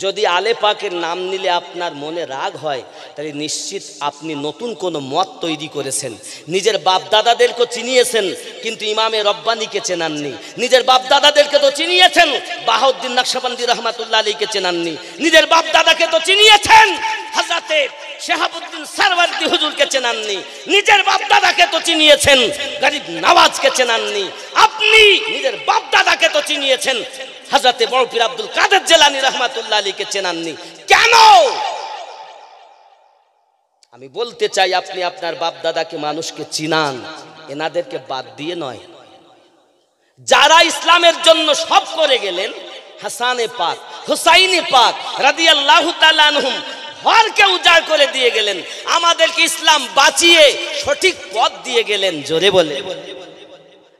যদি আলে পাকের নাম নিলে আপনার মনে রাগ হয়, তাহলে নিশ্চিত আপনি নতুন কোনো মত তৈরি করেছেন। নিজের বাপ দাদাদেরকে চিনিয়েছেন, কিন্তু ইমামে রব্বানীকে চেনাননি। নিজের বাপ দাদাদেরকে তো চিনিয়েছেন, বাহাউদ্দিন নকশবন্দি রহমাতুল্লাহ আলাইহিকে চেনাননি। নিজের বাপ দাদাকে তো চিনিয়েছেন, হযরতে শাহাবুদ্দিন সরওয়ার্দী হুজুরকে চেনাননি। নিজের বাপ দাদাকে তো চিনিয়েছেন, গরিব নওয়াজকে চেনাননি। আপনি নিজের বাপ দাদাকে তো চিনিয়েছেন, হযরতে বড় পীর আব্দুল কাদের জিলানী রহমাতুল্লাহ আলাইহিকে চেনাননি। কেন? আমি বলতে চাই, আপনি আপনার বাপ দাদাকে মানুষকে চিনান, এনাদেরকে বাদ দিয়ে নয়। যারা ইসলামের জন্য সব করে গেলেন, হাসানে পাক, হুসাইনে পাক রাদিয়াল্লাহু তাআলা আনহুম ঘরকে উজাড় করে দিয়ে গেলেন, আমাদেরকে ইসলাম বাঁচিয়ে সঠিক পথ দিয়ে গেলেন, জোরে বলে।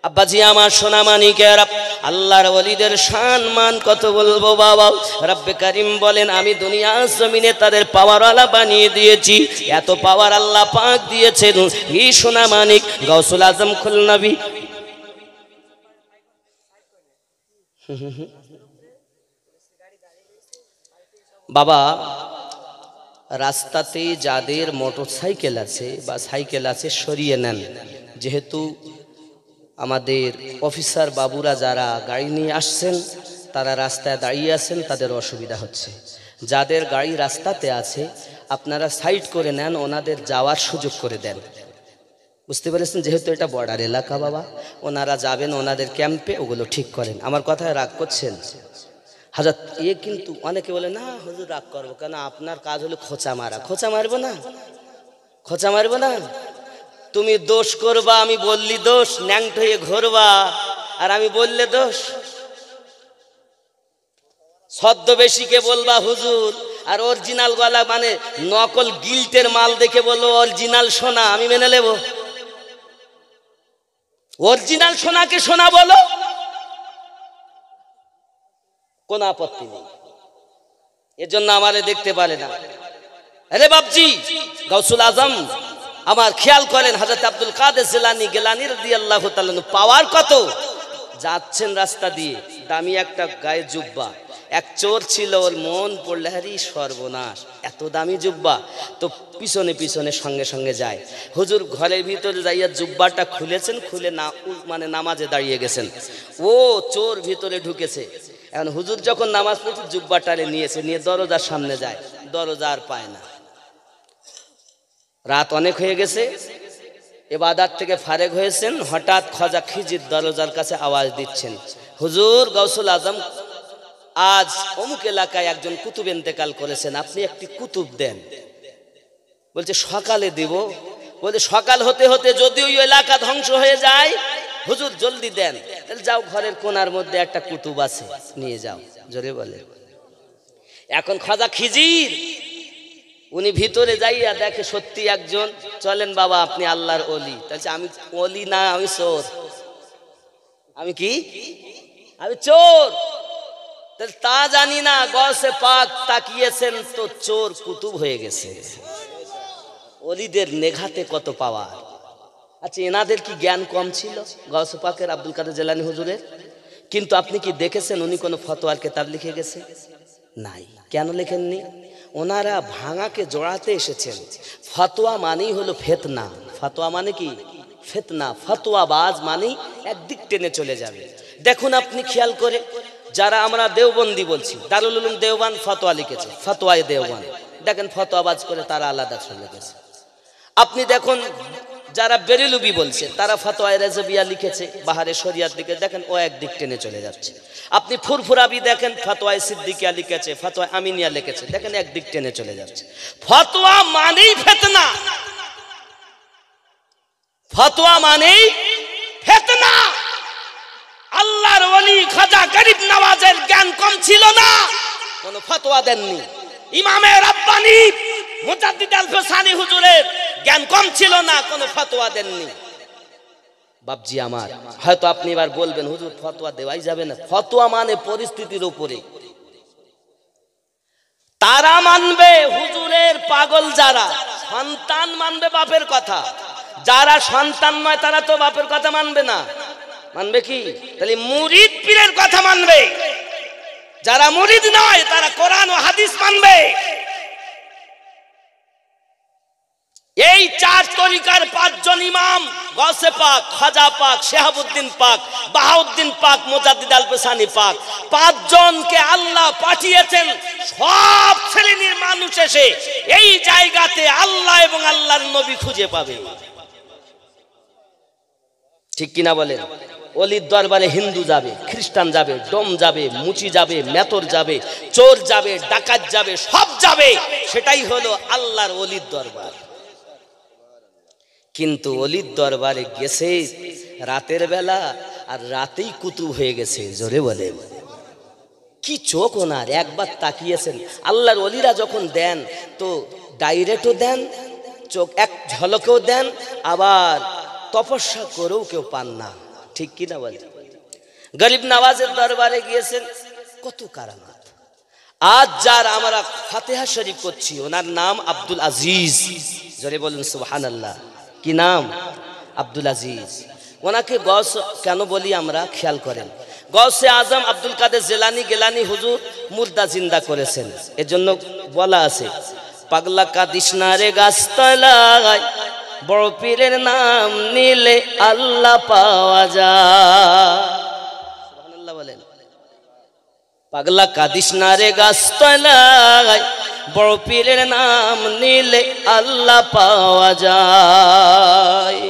আব্বাজি আমার সোনা মানিকের, আল্লাহর ওলিদের শান মান কত বলবো বাবা। রব্বে কারিম বলেন আমি দুনিয়ার জমিনে তাদের পাওয়ারওয়ালা বানিয়ে দিয়েছি। এত পাওয়ার আল্লাহ পাক দিয়েছেন। এই সোনা মানিক গাউসুল আজম খুলনবী বাবা, রাস্তাতে যাদের মোটরসাইকেল আছে বা সাইকেল আছে সরিয়ে নেন, যেহেতু আমাদের অফিসার বাবুরা যারা গাড়ি নিয়ে আসছেন তারা রাস্তায় দাঁড়িয়ে আছেন, তাদের অসুবিধা হচ্ছে। যাদের গাড়ি রাস্তাতে আছে আপনারা সাইড করে নেন, ওনাদের যাওয়ার সুযোগ করে দেন। বুঝতে পেরেছেন? যেহেতু এটা বর্ডার এলাকা বাবা, ওনারা যাবেন ওনাদের ক্যাম্পে, ওগুলো ঠিক করেন। আমার কথায় রাগ করছেন হাজরত? কিন্তু অনেকে বলে না হুজুর রাগ করবো কেন, আপনার কাজ হলো খোঁচা মারা। খোঁচা মারবো না, খোঁচা মারবো না। তুমি দোষ করবা, আমি বললি দোষ, ন্যাংট হয়ে ঘুরবা আর আমি বললে দোষ। ছদ্মবেশীকে বলবা হুজুর, আর অরিজিনাল গলা মানে নকল গিল্টের মাল দেখে বলবো অরিজিনাল সোনা, আমি মেনে নেব? অরিজিনাল সোনাকে সোনা বলো, কোন আপত্তি নেই। এর জন্য আমারে দেখতে পারে না। আরে বাপজি, গাউসুল আজম আমার খেয়াল করেন, হযরত আব্দুল কাদের জিলানী গিলানী রাদিয়াল্লাহু তাআলা পাওয়ার কত। যাচ্ছেন রাস্তা দিয়ে, দামি একটা গায়ে জুব্বা, এক চোর ছিল, ওর মন পড়লে হারি সর্বনাশ, এত দামি জুব্বা, তো পিছনে পিছনে সঙ্গে সঙ্গে যায়। হুজুর ঘরের ভিতরে যাইয়া জুব্বাটা খুলেছেন, খুলে না মানে নামাজে দাঁড়িয়ে গেছেন। ও চোর ভিতরে ঢুকেছে। এখন হুজুর যখন নামাজ পড়ছে জুব্বাটারে নিয়েছে, নিয়ে দরজার সামনে যায়, দরজা আর পায় না। রাত অনেক হয়ে গেছে, ইবাদত থেকে ফারেগ হয়েছেন, হঠাৎ খাজা খিজির দরজার কাছে আওয়াজ দিচ্ছেন, হুজুর গাউসুল আজম আজ অমুক এলাকায় একজন কুতুব ইন্তেকাল করেছেন, আপনি একটি কুতুব দেন। বলছে সকালে দিব। বলছে সকাল হতে হতে যদি ওই এলাকা ধ্বংস হয়ে যায় হুজুর জলদি দেন। তাহলে যাও, ঘরের কোনার মধ্যে একটা কুতুব আছে, নিয়ে যাও। জোরে বলে। এখন খাজা খিজির উনি ভিতরে যাইয়া দেখে সত্যি একজন, চলেন বাবা আপনি আল্লাহর ওলি। তাহলে আমি ওলি না, আমি চোর। আমি কি? আমি চোর। তা জানি না, গসে পাক তাকিয়েছেন তো চোর কুতুব হয়ে গেছে। ওলিদের নেঘাতে কত পাওয়ার। আচ্ছা, এনাদের কি জ্ঞান কম ছিল গসে পাকের আব্দুল কাদের জিলানী হুজুরের? কিন্তু আপনি কি দেখেছেন উনি কোনো ফতোয়ার কিতাব লিখে গেছে? নাই। কেন লেখেননি? ওনারা ভাঙাকে জোড়াতে এসেছেন। ফতোয়া মানেই হলো ফেতনা। ফতোয়া মানে কি? ফেতনা। ফতোয়াবাজ মানেই একদিক টেনে চলে যাবে। দেখুন আপনি খেয়াল করে, যারা আমরা দেওবন্দি বলছি, দারুল উলুম দেওবান ফতোয়া লিখেছে, ফতোয়ায়ে দেওবান, দেখেন ফতোয়াবাজ করে তারা আলাদা চলে গেছে। আপনি দেখুন যারা বেরেলুবি বলছে, তারা ফতোয়ায়ে রেজবিয়া লিখেছে, বাহারে শরিয়াত লিখে, দেখেন ও একদিক টেনে চলে যাচ্ছে। আপনি ফুরফুরাবি দেখেন, ফতোয়ায়ে সিদ্দিকিয়া লিখেছে, ফতোয়ায়ে আমিনিয়া লিখেছে, দেখেন একদিক টেনে চলে যাচ্ছে। ফতোয়া মানেই ফিতনা। ফতোয়া মানেই ফিতনা। আল্লাহর ওলি খাজা গরিব নওয়াজের জ্ঞান কম ছিল না, কোন ফতোয়া দেননি। ইমামে রাব্বানি মুজাদ্দিদ আল-ফসানি হুজুরের জ্ঞান কম ছিল না, কোন ফতোয়া দেননি। বাপজি আমার, হয়তো আপনি এবার বলবেন হুজুর ফতোয়া দেওয়াই যাবে না। ফতোয়া মানে পরিস্থিতির উপরে। তারা মানবে হুজুরের পাগল যারা, সন্তান মানবে বাপের কথা। যারা সন্তান নয় তারা তো বাপের কথা মানবে না। মানবে কি? তাহলে মুরিদ পীরের কথা মানবে। যারা মুরিদ নয় তারা কোরআন ও হাদিস মানবে। এই চার তরিকার পাঁচজন ইমাম, গৌসে পাক, খাজা পাক, শিহাবুদ্দিন পাক, বাহাউদ্দিন পাক, মুজাদ্দিদ আল-ফসানি পাক, পাঁচজনকে আল্লাহ পাঠিয়েছেন। সব শ্রেণীর মানুষ এসে এই জায়গাতে আল্লাহ এবং আল্লাহর নবী খুঁজে পাবে। ঠিক কিনা বলেন? ওলির দরবারে হিন্দু যাবে, খ্রিস্টান যাবে, ডোম যাবে, মুচি যাবে, মেতর যাবে, চোর যাবে, ডাকাত যাবে, সব যাবে। সেটাই হলো আল্লাহর ওলির দরবার। কিন্তু ওলির দরবারে গেছে রাতের বেলা, আর রাতেই কুতুব হয়ে গেছে। জোরে বলে। কি চোখ ওনার, একবার তাকিয়েছেন। আল্লাহর ওলিরা যখন দেন তো ডাইরেক্টও দেন, চোখ এক ঝলকেও দেন, আবার তপস্যা করেও কেউ পান না। ঠিক কি না বলে? গরিব নওয়াজের দরবারে গিয়েছেন, কত কারামাত। আজ যার আমরা ফাতিহা শরীফ করছি ওনার নাম আব্দুল আজিজ। জোরে বলুন সুবহানাল্লাহ। কি নাম? আব্দুল আজিজ। ওনাকে গৌস কেন বলি আমরা, খেয়াল করেন। গৌসে আজম আব্দুল কাদের জিলানী গেলানী হুজুর মুর্দা জিন্দা করেছেন, এজন্য বলা আছে পাগলা কাদিস না রে গাছতলায়, বড় পীরের নাম নিলে আল্লাহ পাওয়া যায়। সুবহানাল্লাহ বলেন। পাগলা কাদিস না রে গাছতলায়, বড় পীরের নাম নিলে আল্লাহ পাওয়া যায়।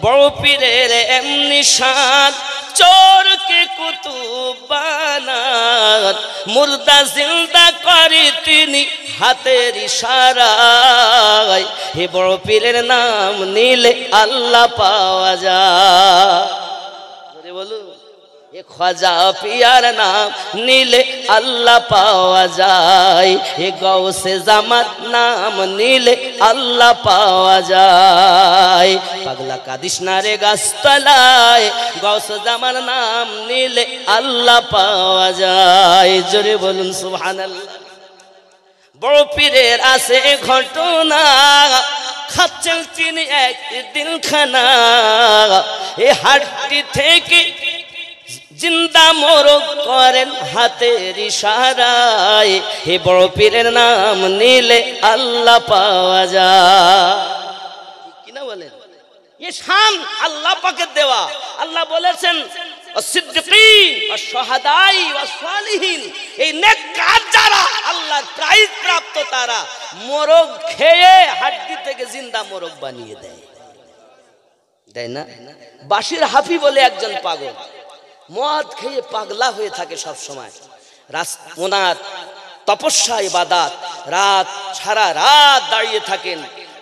বড় পীরের এমনি শান, চোরকে কুতুব বানান, মুর্দা জিন্দা করে তিনি হাতের ইশারায়। হে বড় পীরের নাম নিলে আল্লাহ পাওয়া যায়। বলুন, এ খাজা পিয়ার নাম নিলে আল্লাহ পাওয়া যায়। এ গৌসে জামাত নাম নিলে আল্লাহ পাওয়া যায়। পাগলা কাদিস না রে গাছতলায়, গৌসে জামার নাম নিলে আল্লাহ পাওয়া যায়। জোরে বলুন সুবহানাল্লাহ। বড় পীরের আছে ঘটনা, খাচ্ছেন তিনি একদিন খানা, এ হাড়টি থেকে জিন্দা মোরগ করেন হাতের ইশারায়। হে বড় পীরের নাম নিলে আল্লাহ পাওয়া যায়। কিনা বলেন? এ শান আল্লাহ পাকের দেওয়া। আল্লাহ বলেছেন সিদ্দিকিন ওয়াস শুহাদাই ওয়াস সালিহিন, এই নেককার যারা আল্লাহর প্রাইজ প্রাপ্ত তারা মোরগ খেয়ে হাড্ডি থেকে জিন্দা মোরগ বানিয়ে দেয়, তাই না? বাশির হাফি বলে একজন পাগল, মদ খেয়ে পাগলা হয়ে থাকে সব সময়। ওনার তপস্যা ইবাদত, রাত সারা রাত দাঁড়িয়ে থাকেন।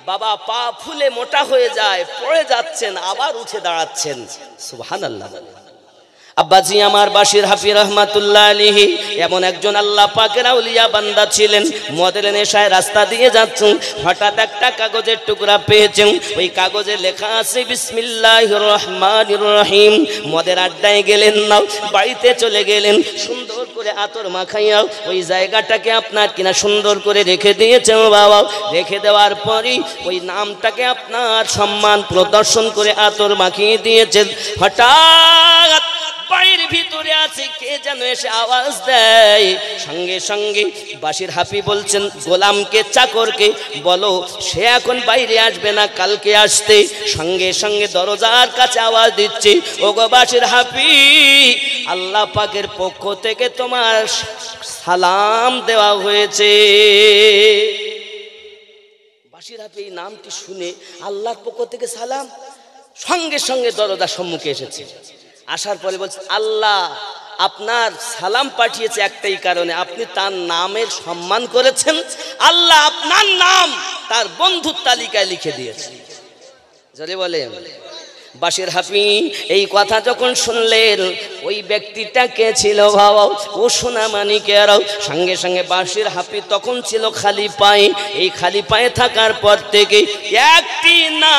বাবা পা ফুলে মোটা হয়ে যায়, পড়ে যাচ্ছেন, আবার উঠে দাঁড়াচ্ছেন। সুবহানাল্লাহ। আব্বাজি আমার বাশির হাফি রহমাতুল্লাহ আলাইহি এমন একজন আল্লাহ পাকের আউলিয়া বান্দা ছিলেন। মদের নেশায় রাস্তা দিয়ে যাচ্ছেন, হঠাৎ একটা কাগজের টুকরা পেয়েছেন। ওই কাগজে লেখা আছে বিসমিল্লাহির রহমানির রহিম। মদের আড্ডায় গেলেন না, বাড়িতে চলে গেলেন, সুন্দর করে আতর মাখাইয়া ওই জায়গাটাকে আপনার কিনা সুন্দর করে রেখে দিয়েছেন বাবা। রেখে দেওয়ার পরই ওই নামটাকে আপনার সম্মান প্রদর্শন করে আতর মাখিয়ে দিয়েছেন। হঠাৎ বাড়ির ভিতরে আছে কে যেন এসে আওয়াজ দেয়। সঙ্গে সঙ্গে বাশির হাফি বলছেন গোলামকে, চাকরকে বলো সে এখন বাইরে আসবে না, কালকে আসতে। সঙ্গে সঙ্গে দরজার কাছে আওয়াজ দিচ্ছে, ওগো বাশির হাফি, আল্লাহ পাকের পক্ষ থেকে তোমার সালাম দেওয়া হয়েছে। বাশির হাফি এই নামটি শুনে আল্লাহর পক্ষ থেকে সালাম, সঙ্গে সঙ্গে দরজার সম্মুখে এসেছে। আসার পরে বলছে আল্লাহ আপনার সালাম পাঠিয়েছে একটাই কারণে, আপনি তার নামের সম্মান করেছেন, আল্লাহ আপনার নাম তার বন্ধুর তালিকায় লিখে দিয়েছে। জোরে বলেন। বাশির হাফি এই কথা যখন শুনলেন, ওই ব্যক্তিটা কে ছিল বাবা? ও সোনা মানিকেরাও। সঙ্গে সঙ্গে বাশির হাফি তখন ছিল খালি পায়ে। এই খালি পায়ে থাকার পর থেকে একটি না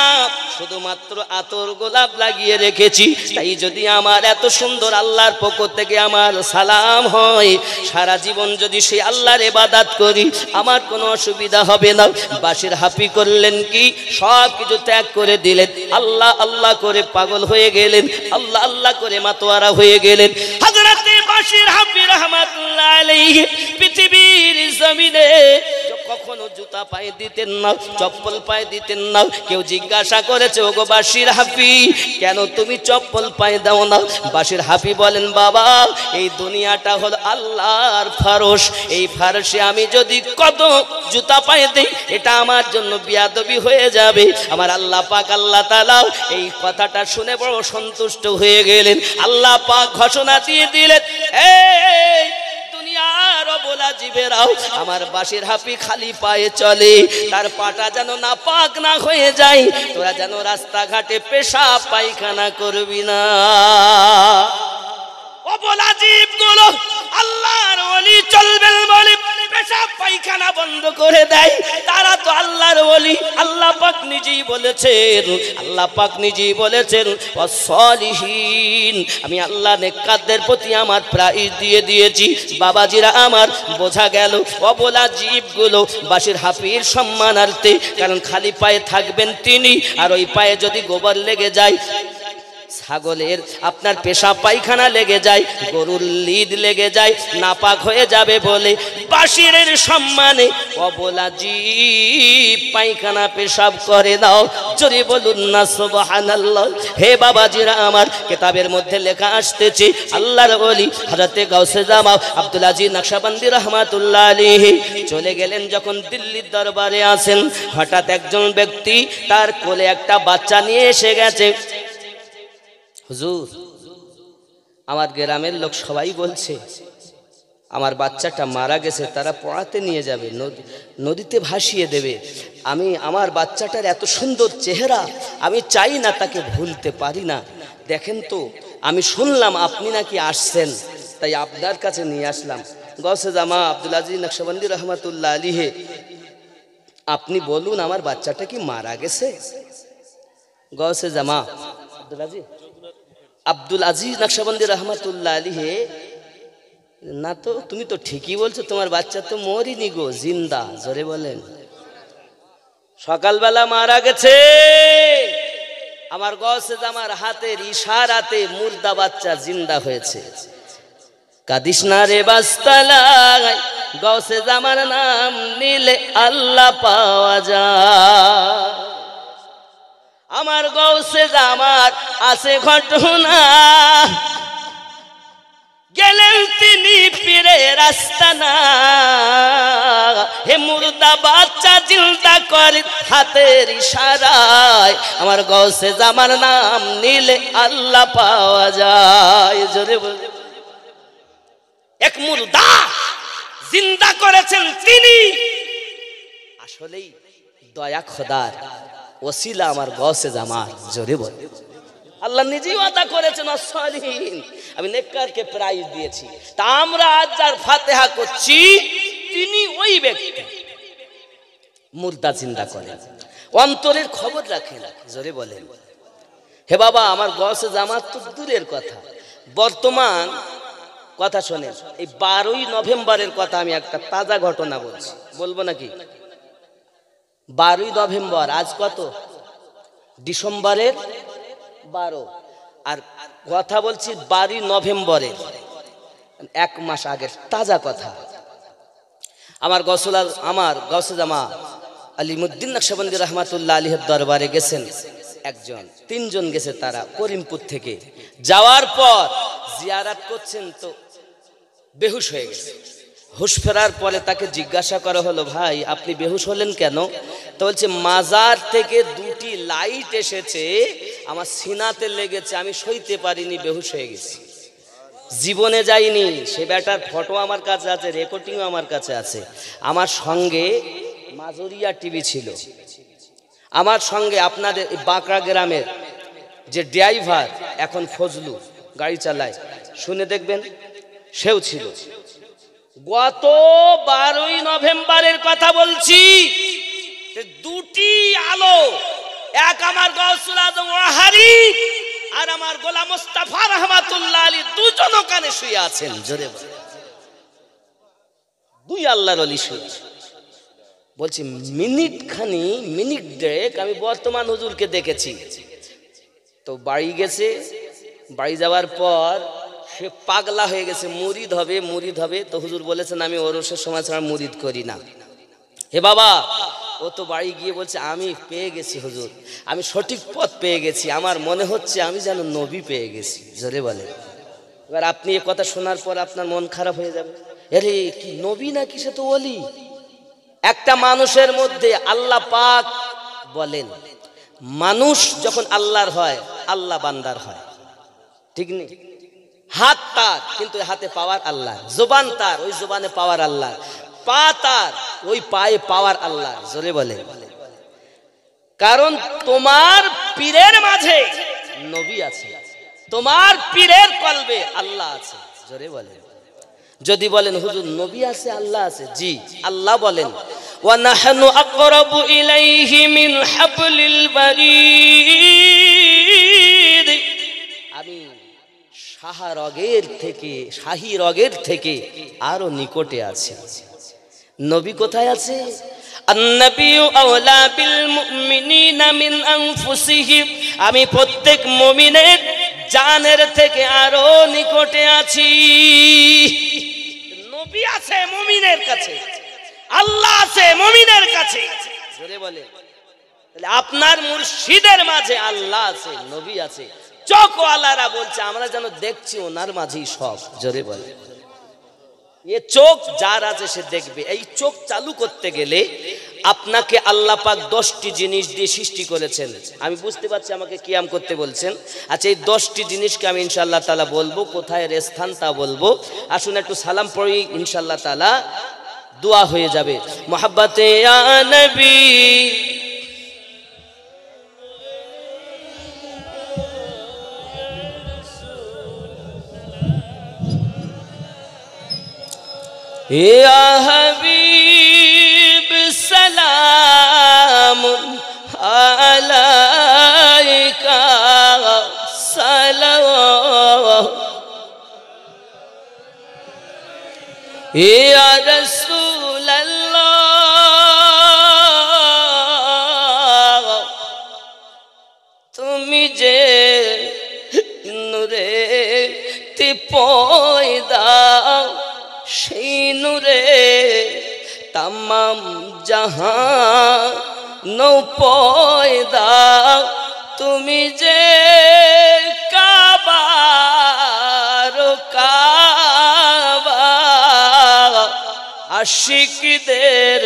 শুধুমাত্র আতর গোলাপ লাগিয়ে রেখেছি, তাই যদি আমার এত সুন্দর আল্লাহর পক্ষ থেকে আমার সালাম হয়, সারা জীবন যদি সেই আল্লাহর ইবাদত করি আমার কোনো অসুবিধা হবে না। বাশির হাফি করলেন কি, সব কিছু ত্যাগ করে দিলেন, আল্লাহ আল্লাহ করে পাগল হয়ে গেলেন, আল্লাহ আল্লাহ করে মাতোয়ারা হয়ে গেলেন। হযরতে বাশির হাফি রাহমাতুল্লাহ আলাইহি পৃথিবীর জমিনে কখনো জুতা পায়ে দিতেন না, চপ্পল পায়ে দিতেন না। কেউ জিজ্ঞাসা করেছে ওগো বাশির হাফি কেন তুমি চপ্পল পায়ে দাও না? বাশির হাফি বলেন বাবা এই দুনিয়াটা হলো আল্লাহর ফারশ, এই ফারশে আমি যদি কত জুতা পায়ে দেই এটা আমার জন্য বিয়াদবি হয়ে যাবে। আমার আল্লাহ পাক আল্লাহ তাআলা এই কথাটা শুনে বড় সন্তুষ্ট হয়ে গেলেন। আল্লাহ পাক ঘোষণা দিয়ে দিলেন, এই দুনিয়ার বলা জীবেরাও আমার বাশির হাফি খালি পায়ে চলে, তার পাটা যেন না পাক না হয়ে যায়, তোরা যেন রাস্তাঘাটে পেশাব পায়খানা করবি না। ও বলা জীবগুলো আল্লাহর ওলি চলবেন বলে পেশাব পায়খানা বন্ধ করে দেয়, তারা তো আল্লাহর ওলি। আল্লাহ পাক নিজেই বলেছেন, আল্লাহ পাক নিজেই বলেছেন ওয়াসসালিহিন, আমি আল্লাহ নেককারদের প্রতি আমার প্রাইজ দিয়ে দিয়েছি। বাবাজিরা আমার, বোঝা গেল অবলা জীবগুলো বাঁশির হাফির সম্মানার্থে, কারণ খালি পায়ে থাকবেন তিনি, আর ওই পায়ে যদি গোবর লেগে যায়, ছাগলের আপনার পেশাব পায়খানা লেগে যায়, গরুর লিদ লেগে যায়, নাপাক হয়ে যাবে বলে বাশিরের সম্মানে অবলা জীব পায়খানা পেশাব করে দাও। জোরে বলুন না সুবহানাল্লাহ। হে বাবাজিরা আমার, কিতাবের মধ্যে লেখা আসতেছে আল্লাহর ওলি হযরতে গাউসে জামাল আব্দুল আজিজ নকশবন্দি রাহমাতুল্লাহ আলাইহি চলে গেলেন। যখন দিল্লির দরবারে আসেন, হঠাৎ একজন ব্যক্তি তার কোলে একটা বাচ্চা নিয়ে এসে গেছে। হুজুর, আমার গ্রামের লোক সবাই বলছে আমার বাচ্চাটা মারা গেছে, তারা পড়াতে নিয়ে যাবে, নদীতে ভাসিয়ে দেবে। আমার বাচ্চাটার এত সুন্দর চেহারা, আমি চাই না তাকে ভুলতে পারি না। দেখেন তো, আমি শুনলাম আপনি নাকি আসছেন, তাই আপনার কাছে নিয়ে আসলাম। গাউসে জামা আব্দুল আজিজ নকশবন্দি রহমাতুল্লাহ আলাইহি, আপনি বলুন আমার বাচ্চাটা কি মারা গেছে? গাউসে জামা আব্দুল আজিজ নকশবন্দি রহমাতুল্লাহ আলাইহি, না তো, তুমি তো ঠিকই বলছো, তোমার বাচ্চা তো মরিনি গো, জিন্দা। জোরে বলেন। সকালবেলা মারা গেছে। আমার গাউসে জামার হাতের ইশারাতে মুর্দা বাচ্চা জিন্দা হয়েছে। কাদিস না রে বাস্তালা, গাউসে জামার নাম নিলে আল্লাহ পাওয়া যায়। আমার গাউসে জামার আছে ঘটনা, গেলেন তিনি পীরের আস্তানা, হে মুর্দা বাচ্চা জিন্দা করে হাতের ইশারায়, আমার গাউসে জামার নাম নিলে আল্লাহ পাওয়া যায়। জোরে বল। এক মুর্দা জিন্দা করেছেন তিনি, আসলেই দয়া খোদার ওসিলা আমার গাউসে জামার। জোরে বল। আল্লাহ নিজেই ওয়াদা করেছেন আসসালিহিন, আমি নেককারকে প্রাইজ দিয়েছি। তা আমরা আজ যার ফাতিহা করছি তিনি ওই ব্যক্তি, মুর্দা জিন্দা করেন, অন্তরের খবর রাখেন। জোরে বলেন। হে বাবা, আমার গাউসে জামাত তো দূরের কথা, বর্তমান কথা শোনেন। এই 12ই নভেম্বরের কথা আমি একটা তাজা ঘটনা বলছি, বলবো নাকি? 12ই নভেম্বর, আজ কত? ডিসেম্বরের 12। আর কথা বলছি 12ই নভেম্বরের 1 মাস আগের তাজা কথা। আমার গাউসে জামা আলিমুদ্দিন নকশবন্দি রহমাতুল্লাহ আলাইহির দরবারে গেছেন একজন, 3 জন গেছে তারা করিমপুর থেকে। যাওয়ার পর জিয়ারত করছেন তো বেহুশ হয়ে গেছে। হুশ ফেরার পরে তাকে জিজ্ঞাসা করা হলো, ভাই আপনি বেহুশ হলেন কেন? তো বলছে মাজার থেকে 2টি লাইট এসেছে, আমার সিনাতে লেগেছে, আমি সইতে পারিনি, বেহুশ হয়ে গেছি। জীবনে যাইনি। সে ব্যাটার ফটো আমার কাছে আছে, রেকর্ডিংও আমার কাছে আছে। আমার সঙ্গে মাজরিয়া টিভি ছিল, আমার সঙ্গে আপনাদের বাঁকড়া গ্রামের যে ড্রাইভার এখন ফজলু গাড়ি চালায়, শুনে দেখবেন, সেও ছিল। গত 12ই নভেম্বরের কথা বলছি। 2টি আলো, এক আমার গাউসুল আজম ওয়াহারি আর আমার গোলাম মুস্তাফা রহমাতুল্লাহ আলাইহি, দুজন ওখানে শুয়ে আছেন। জোরে বলে। 2 আল্লাহর ওলি শুয়ে। বলছি মিনিট দেড়েক আমি বর্তমান হুজুরকে দেখেছি। তো বাড়ি গেছে, বাড়ি যাওয়ার পর সে পাগলা হয়ে গেছে, মুরিদ হবে। তো হুজুর বলেছেন আমি ওরসের সময় ছাড়া মুরিদ করি না। হে বাবা, ও তো বাড়ি গিয়ে বলছে আমি পেয়ে গেছি হুজুর, আমি সঠিক পথ পেয়ে গেছি, আমার মনে হচ্ছে আমি যেন নবী পেয়ে গেছি। জোরে বলে। এবার আপনি এ কথা শোনার পর আপনার মন খারাপ হয়ে যাবে, আরে কি নবী নাকি, সে তো ওলি। একটা মানুষের মধ্যে আল্লাহ পাক বলেন, মানুষ যখন আল্লাহর হয়, আল্লাহ বান্দার হয়, ঠিক নেই? হাত তার, কিন্তু হাতে পাওয়ার আল্লাহ। জবান তার, ওই জবানে পাওয়ার আল্লাহ। পা তার, ওই পায়ে পাওয়ার আল্লাহ। জোরে বলে। কারণ তোমার পীরের মাঝে নবী আছে, তোমার পীরের কলবে আল্লাহ আছে। জোরে বলে। যদি বলেন হুজুর নবী আছে আল্লাহ আছে, জি আল্লাহ বলেন ওয়া নাহনু আকরাবু ইলাইহি মিন হাবলিল বারিদ, আমি শাহী রগের থেকে আরো নিকটে আছে। নবী কোথায় আছে? আন-নাবিয়্যু আওলা বিল মুমিনিনা মিন আনফুসিহিম, আমি প্রত্যেক মুমিনের জানের থেকে আরো নিকটে আছি। নবী আছে মুমিনের কাছে, আল্লাহ আছে মুমিনের কাছে। জোরে বলে, তাহলে আপনার মুর্শিদের মাঝে আল্লাহ আছে, নবী আছে। চোখওয়ালারা বলছে আমরা যেন দেখছি ওনার মাঝেই সব। জোরে বলে, এ চোখ যার আছে সে দেখবে। এই চোখ চালু করতে গেলে আপনাকে আল্লাহ পাক 10টি জিনিস দিয়ে সৃষ্টি করেছেন। আমি বুঝতে পারছি আমাকে কিয়াম করতে বলছেন। আচ্ছা, এই 10টি জিনিসকে আমি ইনশাআল্লাহ তাআলা বলবো, কোথায় এর স্থান তা বলবো। আসুন একটু সালাম পড়ি, ইনশাআল্লাহ তাআলা দোয়া হয়ে যাবে। মোহাব্বতে ইয়া নবী या हबीब सलाम अलैका सलाम या रसूल अल्लाह, তুমি যে নূরে তে পয়দা, সেই নূরে তামাম জাহান নৌ পয়দা, তুমি যে কাবার কাবা, আশিকদের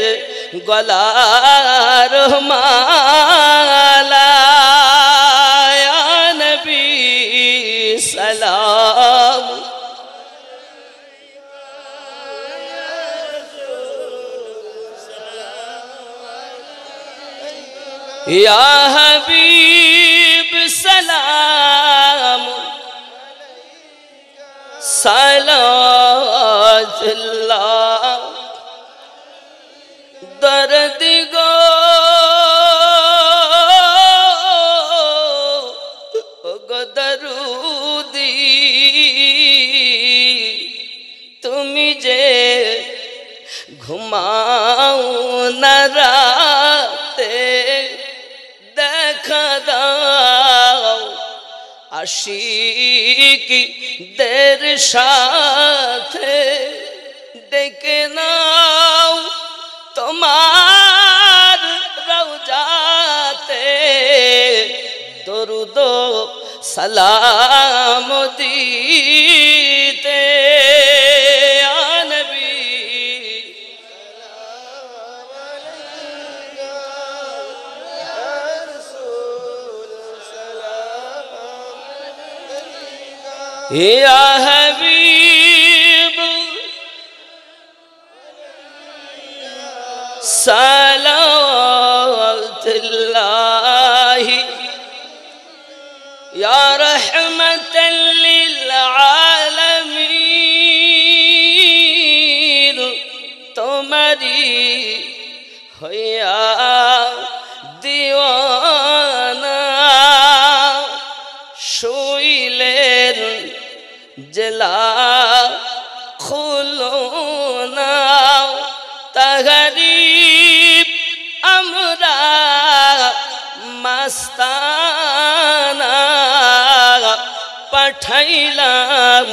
গলার মালা, ইয়া নবী সালাম या हबीब सलाम सलावतुल्लाह, दर्द गो दरूदी, তুমি যে ঘুমাও না রাতে, দেখা দাও আশিকদের সাথে, ডেকে নাও তোমার রওজাতে, দরুদ সালাম দিতে। ইয়া নবী या हबीब सलावतुल्लाह, या रहमतल लिल आलमीन, तुम्हारी होया दीवाना, শুইলেন জেলা খুলো না, তাগরিব আমরা মাস্তানা, পাঠাইলাম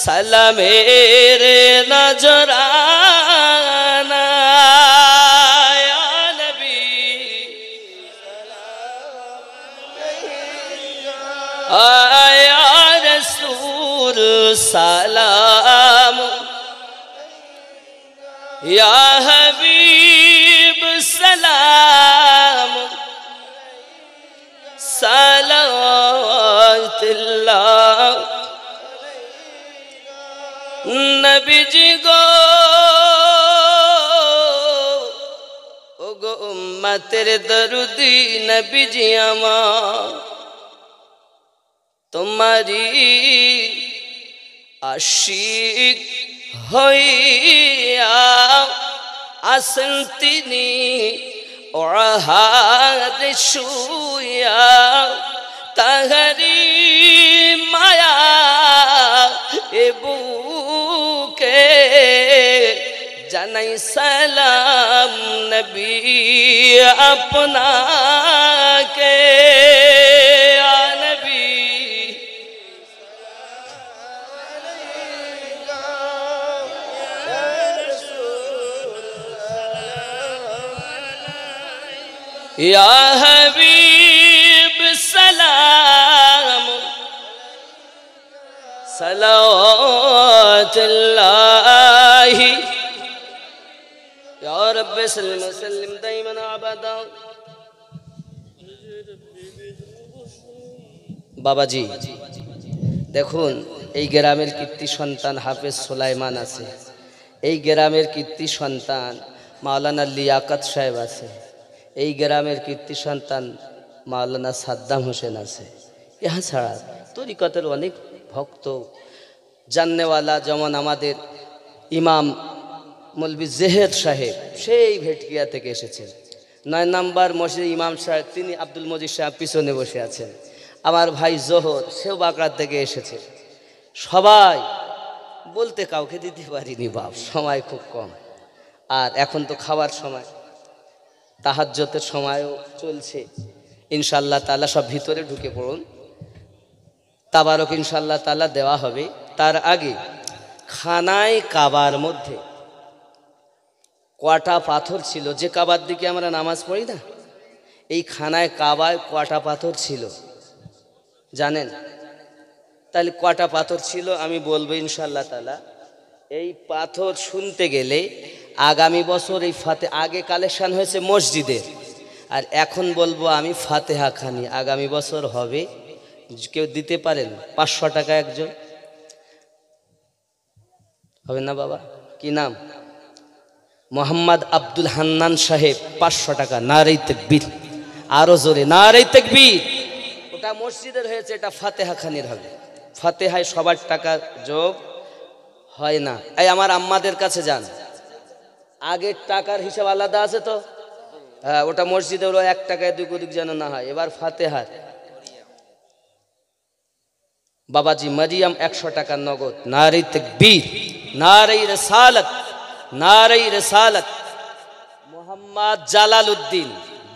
সালামের নজরানা, ইয়া নবী या रसूल सलाम, या हबीब सलाम सलावतुल्लाह, नबी जी गो ओगो उम्मतेर दरुदी नबी जी আমার, तुम्हारी आशिक হইয়া আসেন তিনি ওহারে শুইয়া তাহারি মায়া এ বুকে জানাই সালাম নবী আপনাকে নবী ইয়া হাবিব সালাম সালাওয়াতুল্লাহি ইয়া রাব্বি সাল্লিম সাল্লিম দাইমান আবাদা। বাবাজি দেখুন, এই গ্রামের কীর্তি সন্তান হাফেজ সুলাইমান আছে, এই গ্রামের কীর্তি সন্তান মাওলানা লিয়াকত সাহেব আছে, এই গ্রামের কীর্তি সন্তান মাওলানা সাদ্দাম হোসেন আছে। ইহা ছাড়া তরিকতের অনেক ভক্ত জাননেওয়ালা, যেমন আমাদের ইমাম মৌলভী জেহেদ সাহেব, সেই ভেটকিয়া থেকে এসেছেন। 9 নম্বর মসজিদ ইমাম সাহেব, তিনি আব্দুল মজিদ সাহেব পিছনে বসে আছেন। আমার ভাই জোহর, সেও বাঁকড়া থেকে এসেছে। সবাই বলতে কাউকে দিতে পারিনি বাপ, সময় খুব কম। আর এখন তো খাওয়ার সময়, তাহাজ্জুদের সময়ও চলছে। ইনশাআল্লাহ তাআলা সব ভিতরে ঢুকে পড়ুন, তাবারক ইনশাআল্লাহ তাআলা দেওয়া হবে। তার আগে খানায় কাবার মধ্যে কয়টা পাথর ছিল? যে কাবার দিকে আমরা নামাজ পড়ি না, এই খানায় কাবায় কয়টা পাথর ছিল জানেন? তাহলে কয়টা পাথর ছিল আমি বলবো ইনশাআল্লাহ তাআলা। এই পাথর শুনতে গেলে আগামী বছর এই আগে কালেকশন হয়েছে মসজিদের, আর এখন বলবো আমি ফাতেহা খানি আগামী বছর হবে। কেউ দিতে পারেন? 500 টাকা একজন হবে না বাবা? কি নাম? মোহাম্মদ আব্দুল হান্নান সাহেব, 500 টাকা। নারে তাকবীর, আরো জোরে নারে তাকবীর। ওটা মসজিদের হয়েছে, এটা ফাতেহা খানির হবে। ফাতেহায় সবার টাকা যোগ হয় না। এই আমার আম্মাদের কাছে যান, আগের টাকার হিসাব আলাদা আছে তো? হ্যাঁ, ওটা মসজিদে 1 টাকায় 2 কুদিক যেন না হয়। এবার ফাতেহার বাবাজি মারিয়াম 100 টাকা নগদ। নারে তাকবীর, নারে রিসালাত, নারে রিসালাত। মোহাম্মদ জালাল উদ্দিন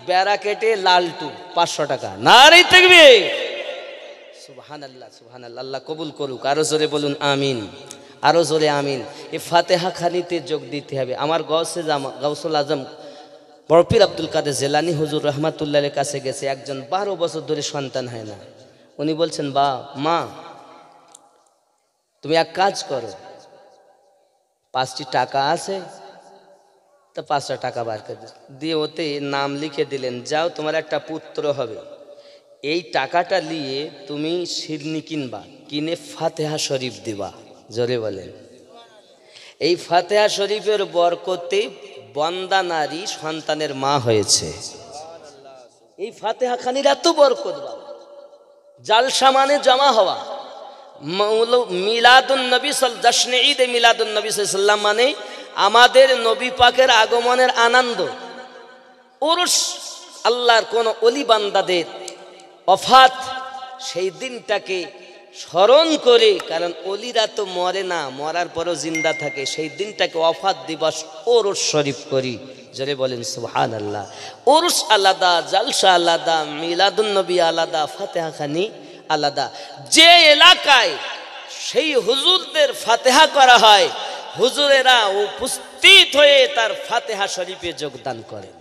ব্যারাকেটে লালটু 500 টাকা। নারে তাকবীর, সুবহানাল্লাহ সুবহানাল্লাহ। আল্লাহ কবুল করুক। আরো জোরে বলুন আমিন, আরো জোরে আমিন। এই ফাতেহা খানিতে যোগ দিতে হবে। আমার গাউসুল আজম বড় পীর আব্দুল কাদের জেলানী হুজুর রহমাতুল্লাহের কাছে গেছে একজন, 12 বছর ধরে সন্তান হয় না। উনি বলছেন, মা তুমি এক কাজ করো, 5টি টাকা আছে তো 5টা টাকা বার করে দিয়ে ওতে নাম লিখে দিলেন, যাও তোমার একটা পুত্র হবে। এই টাকাটা নিয়ে তুমি শিরনি কিনবা, কিনে ফাতেহা শরীফ দিবা। জোরে বলেন। এই ফাতেহা শরীফের বরকতে বন্দা নারী সন্তানের মা হয়েছে। এই ফাতেহা খানির এত বরকত বাবা। জালসা মানে জমা হওয়া। মিলাদুন নবী জশ্নে ঈদ মিলাদুন নবী সাল্লাল্লাহু মানে আমাদের নবী পাকের আগমনের আনন্দ। উরুস আল্লাহর কোন অলি বান্দাদের ওফাত, সেই দিনটাকে স্মরণ করে, কারণ অলিরা তো মরে না, মরার পরও জিন্দা থাকে, সেই দিনটাকে ওফাত দিবস উরুস শরীফ করি। জোরে বলেন সুবহানাল্লাহ। উরুস আলাদা, জালসা আলাদা, মিলাদুন নবী আলাদা, ফাতেহা খানি আলাদা। যে এলাকায় সেই হুজুরদের ফাতেহা করা হয়, হুজুরেরা উপস্থিত হয়ে তার ফাতেহা শরীফে যোগদান করেন।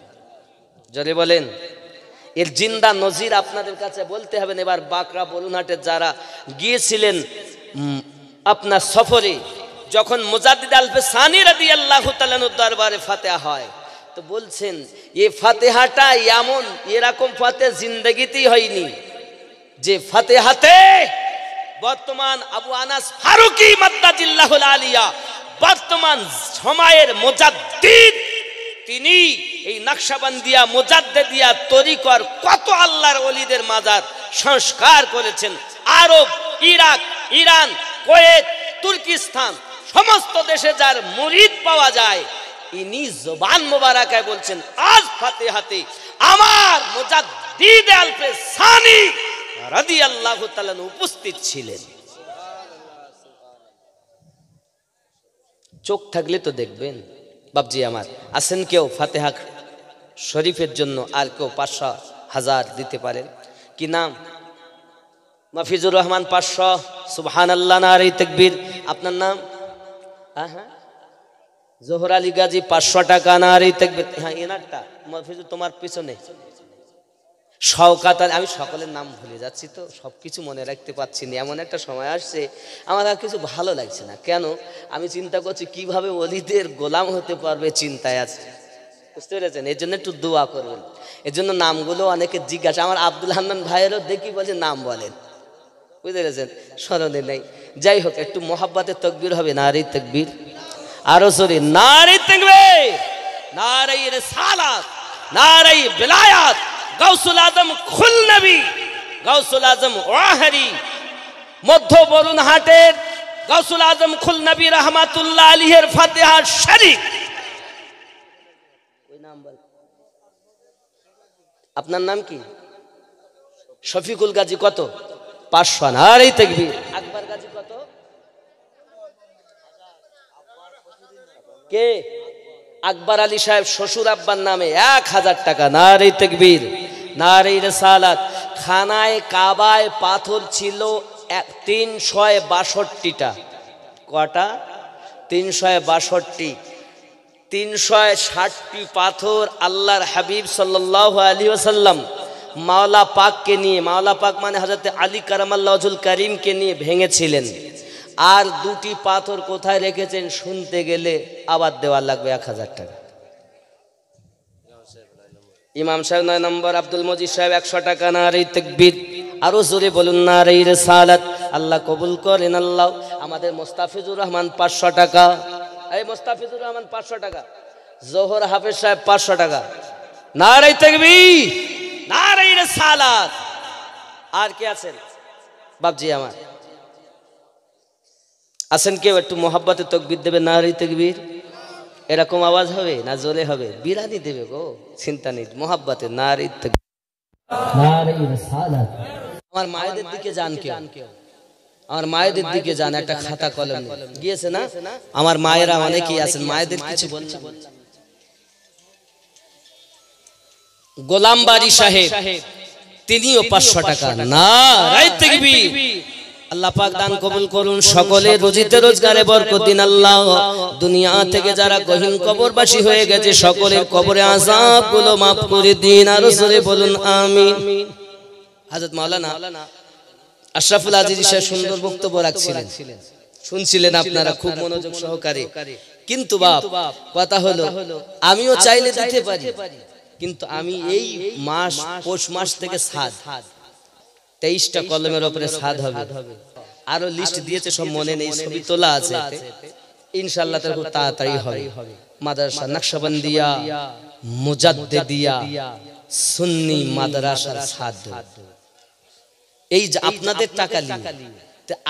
জোরে বলেন। এর জিন্দা নজির আপনাদের কাছে বলতে হবে। এবার বাঁকড়া বরুণহাটে যারা গিয়েছিলেন আপনার সফরে, যখন মুজাদ্দিদ আলফে সানি রাদিয়াল্লাহু তাআলা দরবারে ফাতেহা হয়, তো বলছেন এই ফাতেহাটা এমন, এরকম ফাতেহা জিন্দেগিতেই হয়নি যে ফাতেহাতে বর্তমান আবু আনাস ফারুকি মাদ্দাজিল্লাহুল আলিয়া, বর্তমান সময়ের মুজাদ্দিদ, তিনি এই নকশবন্দিয়া মুজাদ্দিদিয়া তরিকার কত আল্লাহর ওলিদের মাজার সংস্কার করেছেন। আরব, ইরাক, ইরান, কুয়েত, তুর্কিস্তান সমস্ত দেশে যার মুরিদ পাওয়া যায়, ইনি জবান মোবারকায় বলছেন আজ ফাতিহাতে আমার মুজাদ্দিদ আলফে সানি রাদিয়াল্লাহু তাআলা উপস্থিত ছিলেন। চোখ থাকলে তো দেখবেন। বাপজি আমার, আছেন কেউ ফাতিহা শরীফের জন্য আর কেউ 500,000 দিতে পারেন? কি নাম? মাফিজুর রহমান 500। সুবহানাল্লাহ, নারে তাকবীর। আপনার নাম? হ্যাঁ, জোহর আলী গাজী 500 টাকা, নারে তাকবীর। হ্যাঁ, এনারটা মাফিজুর তোমার পিছনে। শওকাত আলী, আমি সকলের নাম ভুলে যাচ্ছি তো, সবকিছু মনে রাখতে পারছি না। এমন একটা সময় আসছে আমার আর কিছু ভালো লাগছে না। কেন? আমি চিন্তা করছি কিভাবে ওলিদের গোলাম হতে পারবে, চিন্তায় আছে। বুঝতে পেরেছেন? এর জন্য একটু দোয়া করবেন। এর জন্য নামগুলো অনেকে জিজ্ঞাসা, আমার আব্দুল হান্নান ভাইয়েরও দেখি বলে নাম বলেন, বুঝতে পেরেছেন? স্মরণে নেই। যাই হোক, একটু মোহাব্বতের তাকবীর হবে, নারে তাকবীর। আরো জোরে নারে তাকবীর, নারে রিসালাত, নারে বিলায়াত। গাউসুল আজম খুল নবী, গাউসুল আজম ওয়াহারি, মধ্য বরুণহাটের গাউসুল আজম খুল নবী রহমাতুল্লাহ আলাইহির ফাতিহা শরীফ। ওই নাম বল। আপনার নাম কি? শফিকুল গাজী। কত? 500। নারে তাকবীর। আকবর গাজী কত? কে? আকবর আলী সাহেব শ্বশুর আব্বার নামে 1000 টাকা। নারে তাকবীর, নারে রিসালাত। খানায় কাবায় পাথর ছিল 362টা। কটা? 362। 360টি পাথর আল্লাহর হাবিব সাল্লাল্লাহু আলাইহি ওয়াসাল্লাম মাওলা পাককে নিয়ে, মাওলা পাক মানে হযরত আলী কারামাল্লাহুল কারীমকে নিয়ে ভেঙেছিলেন। আর 2টি পাথর কোথায় রেখেছেন শুনতে গেলে আবার দেওয়া লাগবে 1000 টাকা। ইমাম সাহেব 9 নম্বর, আব্দুল মজিদ সাহেব 100 টাকা। নারে তাকবীর। আরো জোরে বলুন নারে রিসালাত। আল্লাহ কবুল করেন আল্লাহ। আমাদের মোস্তাফিজুর রহমান 500 টাকা। এই মোস্তাফিজুর রহমান 500 টাকা। জোহর হাফেজ সাহেব 500 টাকা। নারে তাকবীর, নারে রিসালাত। আর কে আছেন বাপজি আমার? আছেন কেউ? একটু মোহাব্বতে তাকবীর দেবে, নারে তাকবীর। এরকম আওয়াজ হবে না জোরে হবে? বিরানি দেবে গো, চিন্তা নেই। মোহাব্বতে নারে তাকবীর, নারে রিসালাত। আমার মায়েদের দিকে যান কেউ? আমার মায়েদের দিকে যান, একটা খাতা কলম গিয়েছে না? আমার মায়েরা অনেকেই আছেন, মায়েদের কিছু বলছেন। গোলাম বাড়ি সাহেব, তিনিও 500 টাকা। নারে তাকবীর। আল্লাহ পাক দান কবুল করুন, সকলের রুজিতে রোজগারে বরকত দিন আল্লাহ। দুনিয়া থেকে যারা গহীন কবরবাসী হয়ে গেছে সকলের কবরে আযাবগুলো মাফ করে দিন। আর জোরে বলুন আমিন। হযরত মাওলানা আশরাফুল আজিজ সাহেব সুন্দর বক্তব্য রাখছিলেন, শুনছিলেন আপনারা খুব মনোযোগ সহকারে। কিন্তু বাপ কথা হলো, আমিও চাইলে দিতে পারি, কিন্তু আমি এই মাস পৌষ মাস থেকে সাদ 23টা কলমের উপরে সাদ হবে। আরো লিস্ট দিয়েছে, সব মনে নেই, ছবি তোলা আছে। ইনশাআল্লাহ তার খুব তাড়াতাড়ি হবে। মাদ্রাসা নকশবন্দিয়া, মুজাদ্দিদিয়া, সুন্নি মাদ্রাসার সাদ। এই যে আপনাদের টাকা নিয়ে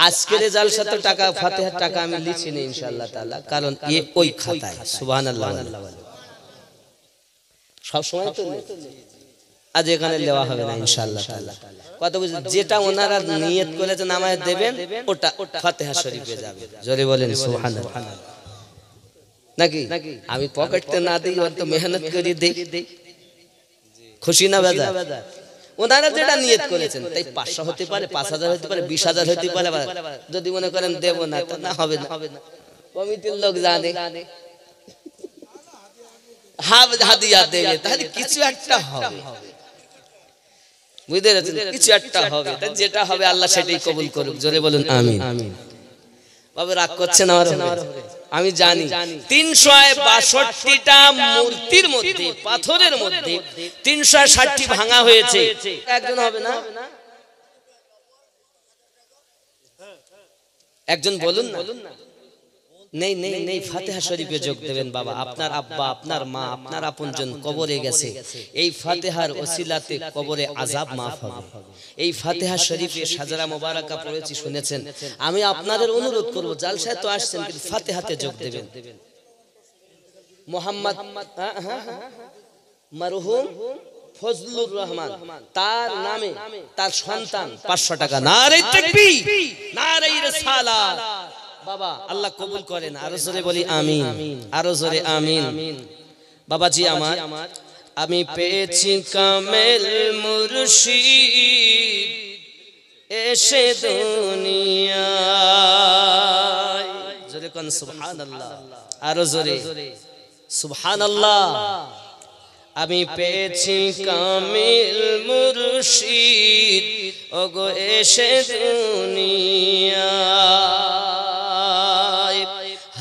আজকের জালসাতে টাকা, ফাতিহার টাকা আমি লিখছি না ইনশাআল্লাহ তাআলা, কারণ এই ওই খাতায়। সুবহানাল্লাহ। সব সময় তো আজ এখানে দেওয়া হবে না ইনশাআল্লাহ তাআলা। কত বুঝে যেটা ওনারা নিয়ত করেছেন আমায় দেবেন, ওটা ফাতিহা শরীফে যাবে। জোরে বলেন সুবহানাল্লাহ। নাকি আমি পকেটে না দিই, অত মেহনত করে দেই, খুশি না বাজার? ওনারা যেটা নিয়ত করেছেন তাই 500 হতে পারে, 5000 হতে পারে, 20000 হতে পারে। যদি মনে করেন দেব না, তা না হবে না। কমিটির লোক জানে হাদিয়া দেবে, তাহলে কিছু একটা হবে, বুঝতে পেরেছেন? কিছু একটা হবে, তাই যেটা হবে আল্লাহ সেটাই কবুল করুক। জোরে বলুন আমিন। বাবা রাগ করছেন আমার? আমি জানি 362টা মূর্তির মধ্যে, পাথরের মধ্যে 360টি ভাঙা হয়েছে। একজন হবে না? একজন বলুন না। নেই নেই নেই, ফাতিহা শরীফে যোগ দেবেন বাবা। আপনার আব্বা, আপনার মা, আপনার আপনজন কবরে গেছে, এই ফাতিহার ওসিলাতে কবরে আযাব মাফ হবে। এই ফাতিহা শরীফে সাজারা মোবারকা পড়েছি, শুনেছেন। আমি আপনাদের অনুরোধ করব, জালসায় তো আসছেন, কিন্তু ফাতিহাতে যোগ দেবেন। মোহাম্মদ মরহুম ফজলুর রহমান, তার নামে তার সন্তান 500 টাকা। নারে তাকবীর, নারে রিসালাত। বাবা আল্লাহ কবুল করেন। আরো জোরে বলি আমিন, আরো জোরে আমিন। বাবাজি আমার, আমি পেয়েছি কামেল মুর্শিদ এসে দুনিয়ায়। জোরে কোন সুবহানাল্লাহ, আরো জোরে সুবহানাল্লাহ। আমি পেয়েছি কামিল মুর্শিদ ওগো এসে দুনিয়ায়।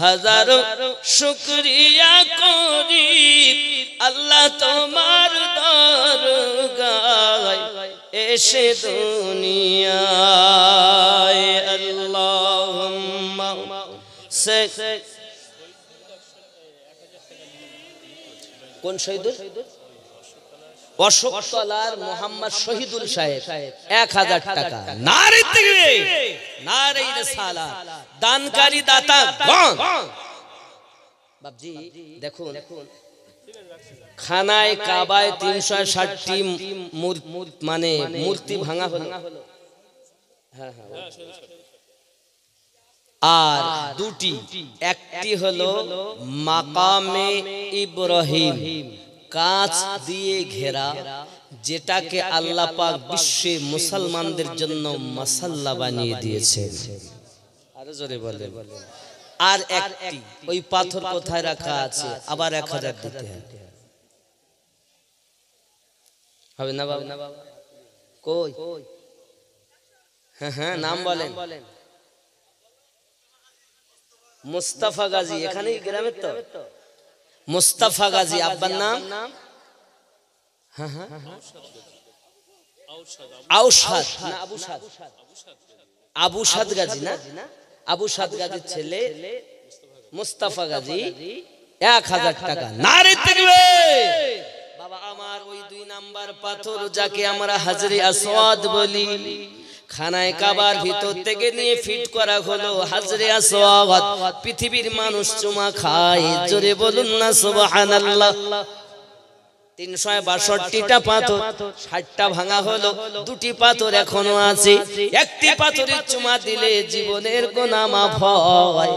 হাজারো শুকরিয়া করি আল্লাহ তোমার দরগায় এসে দুনিয়ায়। আল্লাহুম্মা কোন শহীদুল? অশোকতলার মোহাম্মদ শহীদুল সাহেব 1000 টাকা। নারে তাকবীর, নারে রিসালাত। দানকারী দাতা গণ। বাবজি দেখুন, খানায় কাবায় 360টি মানে মূর্তি ভাঙা হলো। হ্যাঁ হ্যাঁ, আর দুটি, একটি হলো মাকামে ইব্রাহিম, কাঁচ দিয়ে ঘেরা, যেটাকে আল্লাহ পাক বিশ্বে মুসলমানদের জন্য মাসাল্লা বানিয়ে দিয়েছেন। আরো জোরে বলেন। আর একটি, ওই পাথর কোথায় রাখা আছে, আবার 1000 দিতে হবে না বাবা? কই? হ্যাঁ হ্যাঁ, নাম বলেন। মুস্তাফা গাজী, এখানে গ্রামের তো মুস্তাফা গাজী। আব্বার নাম আউসাদ না আবুসাদ? আবুসাদ গাজী না? আবুসাদ গাজীর ছেলে মুস্তাফা গাজী, 1000 টাকা। নারে তাকবীর। বাবা আমার, ওই 2 নাম্বার পাথর যাকে আমরা হাজরে আসওয়াদ বলি, খানায় কাবার ভিতর থেকে নিয়ে ফিট করা হলো হাজরে আসওয়াদ। পৃথিবীর মানুষ চুমা খায়, জোরে বলুন না সুবহানাল্লাহ। 362টা পাথর, 60টা ভাঙা হলো, 2টি পাথর এখনো আছে। একটি পাথরের চুমা দিলে জীবনের গুনাহ মাফ হয়,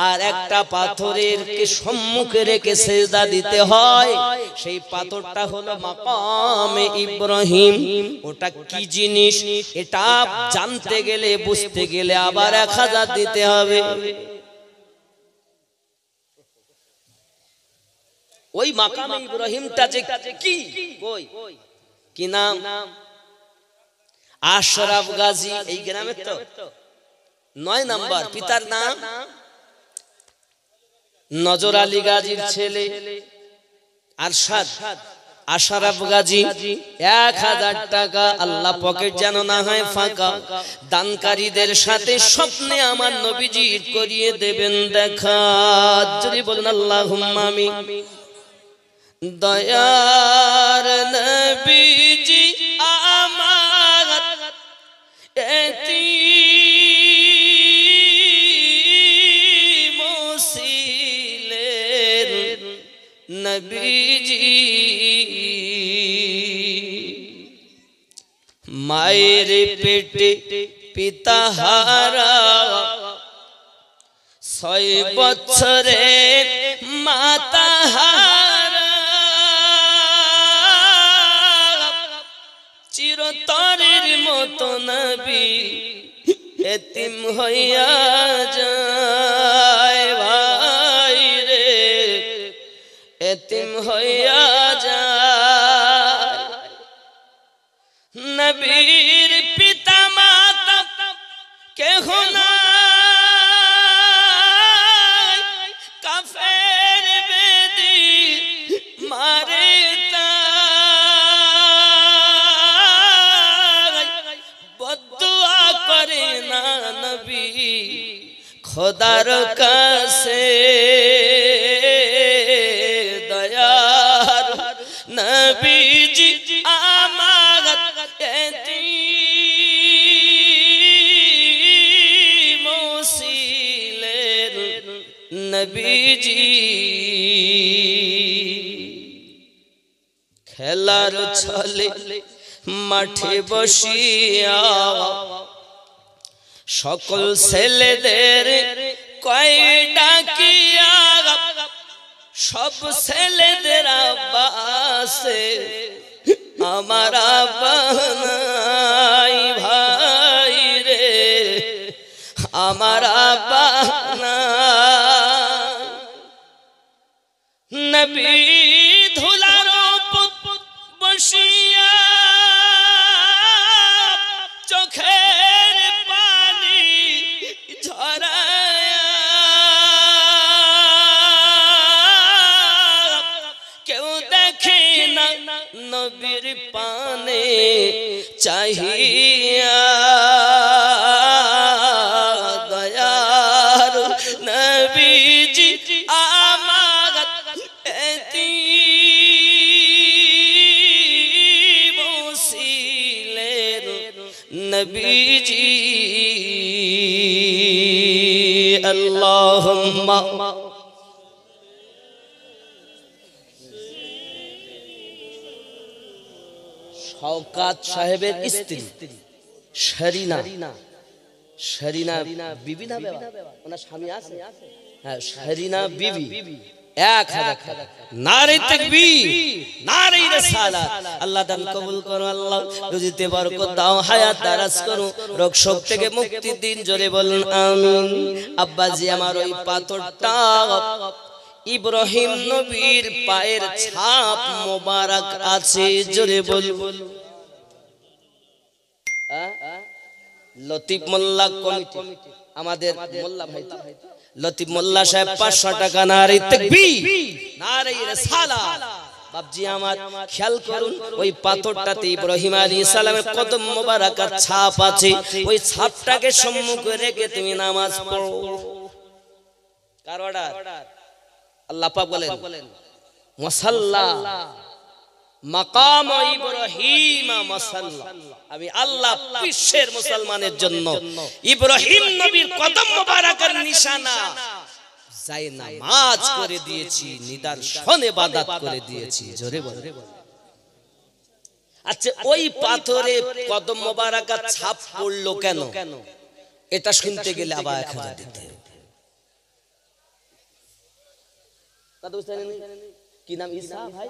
আর একটা পাথরের কে সম্মুখে রেখে সিজদা দিতে হয়। সেই পাথরটা হলো মাকামে ইব্রাহিম। ওটা কি জিনিস, এটা জানতে গেলে, বুঝতে গেলে আবার 1000 দিতে হবে। ওই মাকামে ইব্রাহিমটা যে কি, কই কি নাম? আশরাফ গাজী, এই গ্রামের তো 9 নাম্বার। পিতার নাম নজর আলী গাজীর ছেলে আরশাদ। আশরাফ গাজী, 1000 টাকা। আল্লাহ পকেট যেন না হয় ফাঁকা। দানকারীদের সাথে স্বপ্নে আমার নবীজি করিয়ে দেবেন দেখা। যদি বলেন আল্লাহুম্মা আমিন। দয়ার নবীজি আমার এতিম ছিলেন নবীজি, মায়ের পেটে পিতা হারা, 6 বছরের মাতা হারা, চিরতরের মতো নবী এতিম হইয়া যায়। ভাই রে, এতিম হইয়া যায়। নবীর পিতা মাতা কেহ নাই, কাফের বেদি মারে তাই, বদদুয়া করে না নবী খোদার কাছে দয়ার নবীজি আমার এতিম ছিলেন নবীজি খেলার ছলে মাঠে বসিয়া সকল ছেলেদের কয় ডাকিয়া সব ছেলেদের আব্বা আছে আমার আব্বা নাই ভাই রে আমার আব্বা নাই নবী ধুলার বসিয়া চোখের পানি ঝরায়া কেউ দেখে না নবীর পানে চাহিয়া দয়ার নবীজি আমার এতিম ছিলেন নবীজি আল্লাহুম্মা শওকাত সাহেবের স্ত্রী শরিনা শরিনা বিবি না ওনার স্বামী আছে হ্যাঁ শরিনা বিবি 1000 নারে তাকবীর নারে রিসালাত আল্লাহ দান কবুল করো আল্লাহ রুজিতে বরকত দাও হায়াত দারাজ করো রোগ শোক থেকে মুক্তি দিন জোরে বলুন আমিন আব্বাজি আমার ওই পাথরটা ইব্রাহিম নবীর পায়ের ছাপ মোবারক আছে জোরে বলুন লতিফ মোল্লা কমিটি আমাদের মোল্লা ভাই লতিফ মোল্লা সাহেব 500 টাকা নারে তাকবীর নারে রিসালাত বাপজি আমার খেয়াল করুন ওই পাথরটাতে ইব্রাহিম আলাইহিস সালামের কদম মোবারকের ছাপ আছে ওই ছাপটাকে সম্মুখে রেখে তুমি নামাজ পড়ো কার অর্ডার আল্লাহ পাক বলেন মুসাল্লা মাকাম ইব্রাহিম মুসাল্লা আমি আল্লাহ বিশ্বের মুসলমানের জন্য ইব্রাহিম নবীর কদম মোবারকের নিশানা যাই নামাজ করে দিয়েছি নিদর্শন ইবাদত করে দিয়েছি জোরে বল আচ্ছা ওই পাথরে কদম মোবারকের ছাপ পড়লো কেন এটা শুনতে গেলে আবার 1000 দিতে হবে কথা বুঝতে পারেন কি নাম ঈসা ভাই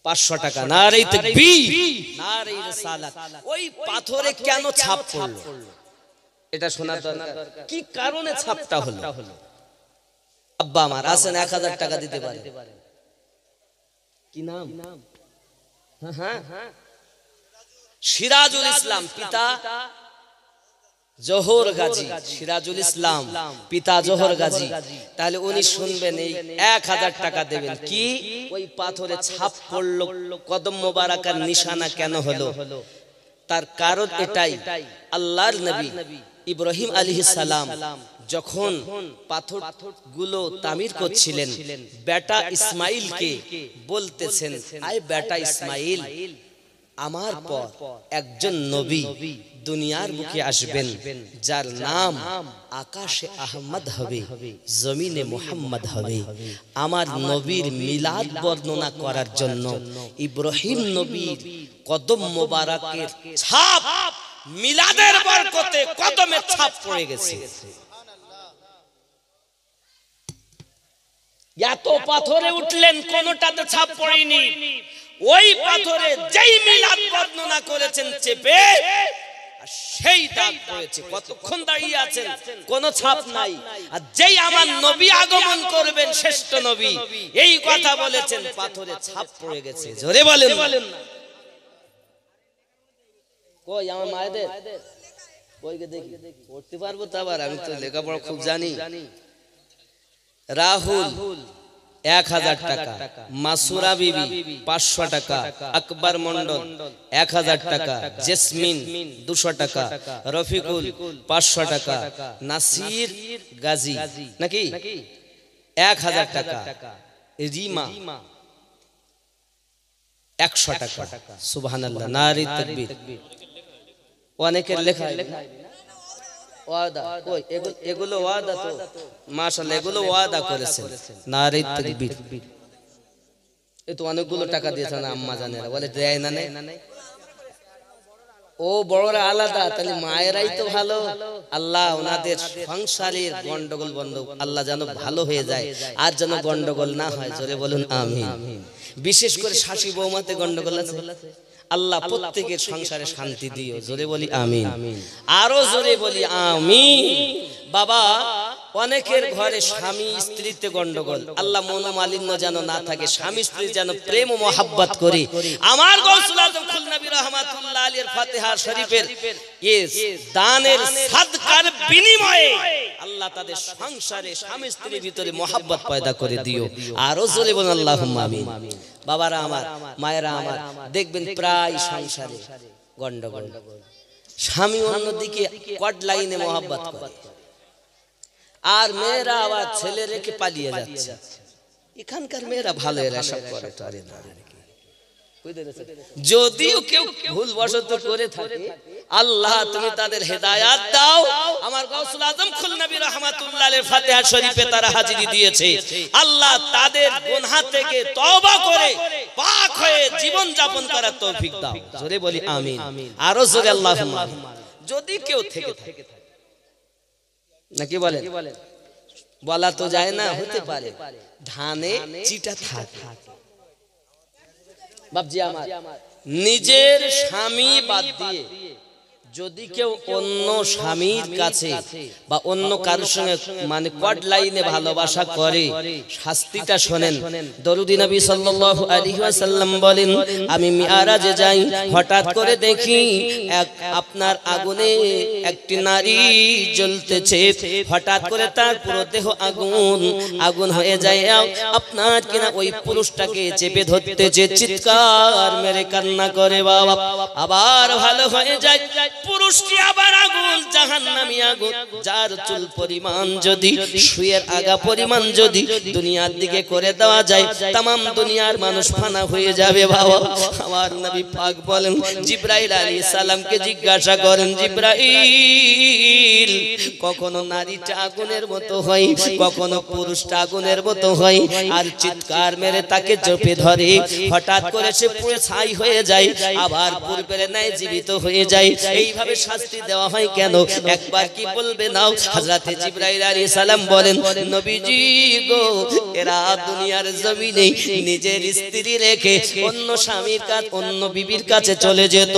500 টাকা নারে তাকবীর নারে রিসালাত ওই পাথরে কেন ছাপ পড়লো এটা শোনার দরকার কি কারণে ছাপটা হলো আব্বা আমার আছেন 1000 টাকা দিতে পারে কি নাম হ্যাঁ সিরাজুল ইসলাম পিতা জোহর গাজী সিরাজুল ইসলাম পিতা জোহর গাজী তাহলে উনি শুনবেন এই 1000 টাকা দেবেন কি ওই পাথরে ছাপ পড়লো কদম মোবারকের নিশানা কেন হলো তার কারণ এটাই আল্লাহর নবী ইব্রাহিম আলাইহিস সালাম যখন পাথরগুলো তামির করছিলেন বেটা ইসমাইলকে বলতেছেন আয় বেটা ইসমাইল আমার পর একজন নবী দুনিয়ার বুকে আসবেন যার নাম আকাশে আহমদ হবে জমিনে মুহাম্মদ হবে আমার নবীর মিলাদ বর্ণনা করার জন্য ইব্রাহিম নবীর কদম মোবারকের ছাপ মিলাদের বরকতে কদমের ছাপ পড়ে গেছে এত পাথরে উঠলেন কোনটাতে ছাপ পড়েনি ওই পাথরে যেই মিলাদ বর্ণনা করেছেন চেপে সেই দাগ পড়েছে কতক্ষণ দাঁড়িয়ে আছেন কোনো ছাপ নাই আর যেই আমার নবী আগমন করবেন শ্রেষ্ঠ নবী এই কথা বলেছেন পাথরে ছাপ পড়ে গেছে জোরে বলেন কই আমার মায়েদের কইকে দেখি পড়তে পারবো তো আবার আমি তো লেখাপড়া খুব জানি রাহুল 1000 টাকা, মাসুরা বিবি 500 টাকা, আকবর মন্ডল 1000 টাকা, জেসমিন 200 টাকা, রফিকুল 500 টাকা, নাসির গাজী নাকি 1000 টাকা, রিমা 100 টাকা। সুবহানাল্লাহ, নারী তাকবীর। অনেকের লেখা ওয়াদা, কই এগুলো ওয়াদা তো মাশাআল্লাহ, এগুলো ওয়াদা করেছেন, নারী তাকবীর। এ তো অনেকগুলো টাকা দিয়েছে না আম্মা জানেরা, বলে দেয় না নেই। ও বড়রা আলাদা, তাহলে মায়েরাই তো ভালো। আল্লাহ ওনাদের সংসারের গন্ডগোল বন্ধ আল্লাহ যেন ভালো হয়ে যায়, আর যেন গন্ডগোল না হয়। জোরে বলুন আমিন। বিশেষ করে শাশি বৌমাতে গন্ডগোল আছে, আল্লাহ প্রত্যেকের সংসারে শান্তি দিও। জোরে বলি আমিন, আরো জোরে বলি আমিন। বাবা, অনেকের ঘরে স্বামী স্ত্রীতে গন্ডগোল, আল্লাহ মনোমালিন্য যেন না থাকে, স্বামী স্ত্রী যেন প্রেম ও মহাব্বত করে। আমার গৌসুল আজম খুল নবী রাহমাতুল্লাহ আলাইহির ফাতিহা শরীফের এই দানের সাদকার বিনিময়ে আল্লাহ তাদের সংসারে স্বামী স্ত্রীর ভিতরে মহাব্বত পয়দা করে দিও। আরো জোরে বলুন আল্লাহুম্মা আমিন। বাবারা আমার, মায়েরা আমার, দেখবেন প্রায় সংসারে গন্ডগোল, স্বামী অন্যদিকে কট লাইনে মহাব্বত করে, আর মেয়েরা আবার ছেলে রেখে পালিয়ে যাচ্ছে। এখানকার মেয়েরা ভালো, এরা সব করে টারে না। যদিও কেউ ভুল বশত করে থাকে, আল্লাহ তুমি তাদের হেদায়াত দাও। আমার গাউসুল আজম খুল নবী রাহমাতুল্লাহ আলাইহির ফাতিহা শরীফে তারা হাজিরি দিয়েছে। আল্লাহ তাদের গুনাহ থেকে তওবা করে পাক হয়ে জীবন যাপন করার তৌফিক দাও। জোরে বলি আমিন, আরো জোরে আল্লাহুম্মা আমিন। যদি কেউ থেকে থাকে নাকি বলেন, বলা তো যায় না, হতে পারে ধানে চিটা থাকে। বাপজি আমার, নিজের স্বামী বাদ দিয়ে যদি কেউ অন্য স্বামীর কাছে বা অন্য কারোর সঙ্গে মানে কট লাইনে ভালোবাসা করে, শাস্তিটা শোনেন। দরুদি নবী সাল্লাল্লাহু আলাইহি ওয়াসাল্লাম বলেন, আমি মিরাজে যাই, হঠাৎ করে দেখি আপনার আগুনে একটি নারী জ্বলতেছে, হঠাৎ করে তার পুরো দেহ আগুন আগুন হয়ে যায়। আপনার কিনা ওই পুরুষটাকে চেপে ধরতেছে, চিৎকার মেরে কান্না করে বাবা, আবার ভালো হয়ে যায়। পুরুষটি আবার আগুন, জাহান্নামী আগুন, যার চুল পরিমাণ যদি, সুয়ের আগা পরিমাণ যদি দুনিয়ার দিকে করে দেওয়া যায়, तमाम দুনিয়ার মানুষ ফানা হয়ে যাবে বাবা। আমার নবী পাক বলেন, জিবরাইল আলাইহিস সালামকে জিজ্ঞাসা করেন, জিবরাইল, কখনো নারীটা আগুনের মতো হয়, কখনো পুরুষটা আগুনের মতো হয়, আর চিৎকার মেরে তাকে চেপে ধরে, হঠাৎ করে সে পুরো ছাই হয়ে যায়, আবার পূর্বের ন্যায় জীবিত হয়ে যায়। এইভাবে শাস্তি দেওয়া হয় কেন? একবার কি বলবে নাও? হযরত জিবরাইল আলাইহিস সালাম বলেন, নবীজি গো, এরা দুনিয়ার জমিনে নিজের স্ত্রী রেখে অন্য স্বামীর কাছে, অন্য বিবির কাছে চলে যেত,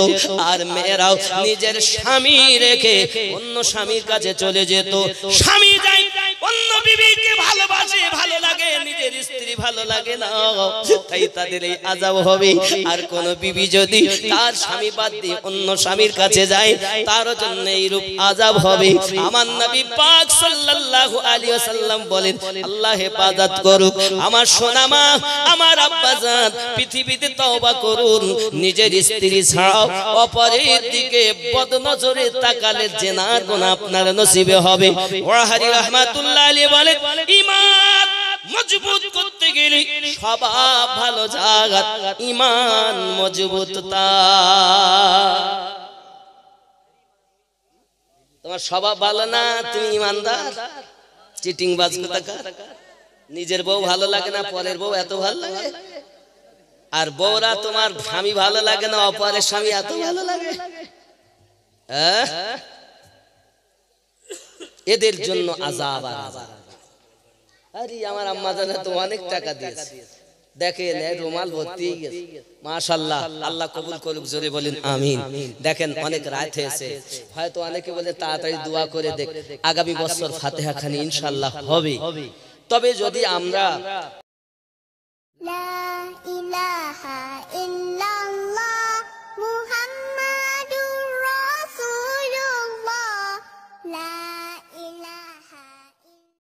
আর মেয়েরাও নিজের স্বামী রেখে অন্য স্বামীর কাছে চলে যেত। স্বামী যাই অন্য বিবিকে ভালোবাসে, ভালো লাগে, নিজের স্ত্রী ভালো লাগে না, তাই তাদের এই আযাব হবে। আর কোন বিবি যদি তার স্বামী বাদ দিয়ে অন্য স্বামীর কাছে যায়, তার জন্য এইরূপ আযাব হবে। আমার নবী পাক সাল্লাল্লাহু আলাইহি ওয়াসাল্লাম বলেন, আল্লাহ হেফাজত করুক। আমার সোনা মা, আমার আব্বাজান, পৃথিবীতে তওবা করুন, নিজের স্ত্রী ছাড়াও অপরের দিকে বদনজরে তাকালে জিনার গুনাহ আপনার নসিবে হবে। ওয়াহারি রাহমাতুল্লাহ আলাইহি বলেন, ঈমান মজবুত করতে গেলে স্বভাব ভালো জাগাত, ঈমান মজবুত তা। তোমার স্বভাব ভালো না, তুমি ইমানদার, চিটিং বাজ কোথাকার। নিজের বউ ভালো লাগে না, পরের বউ এত ভালো লাগে। আর বউরা তোমার স্বামী ভালো লাগে না, অপরের স্বামী এত ভালো লাগে। এদের জন্য আযাব আর আযাব। আরে আমার আম্মা জানে তো অনেক টাকা দিয়েছে, দেখেন রুমাল ভর্তি গেছে, মাশাআল্লাহ, আল্লাহ কবুল করুক। জোরে বলেন আমিন। দেখেন অনেক রাত হয়েছে, হয়তো অনেকে বলে তাড়াতাড়ি দোয়া করে দেখ, আগামী বছর ফাতিহা খানি ইনশাআল্লাহ হবে। তবে যদি আমরা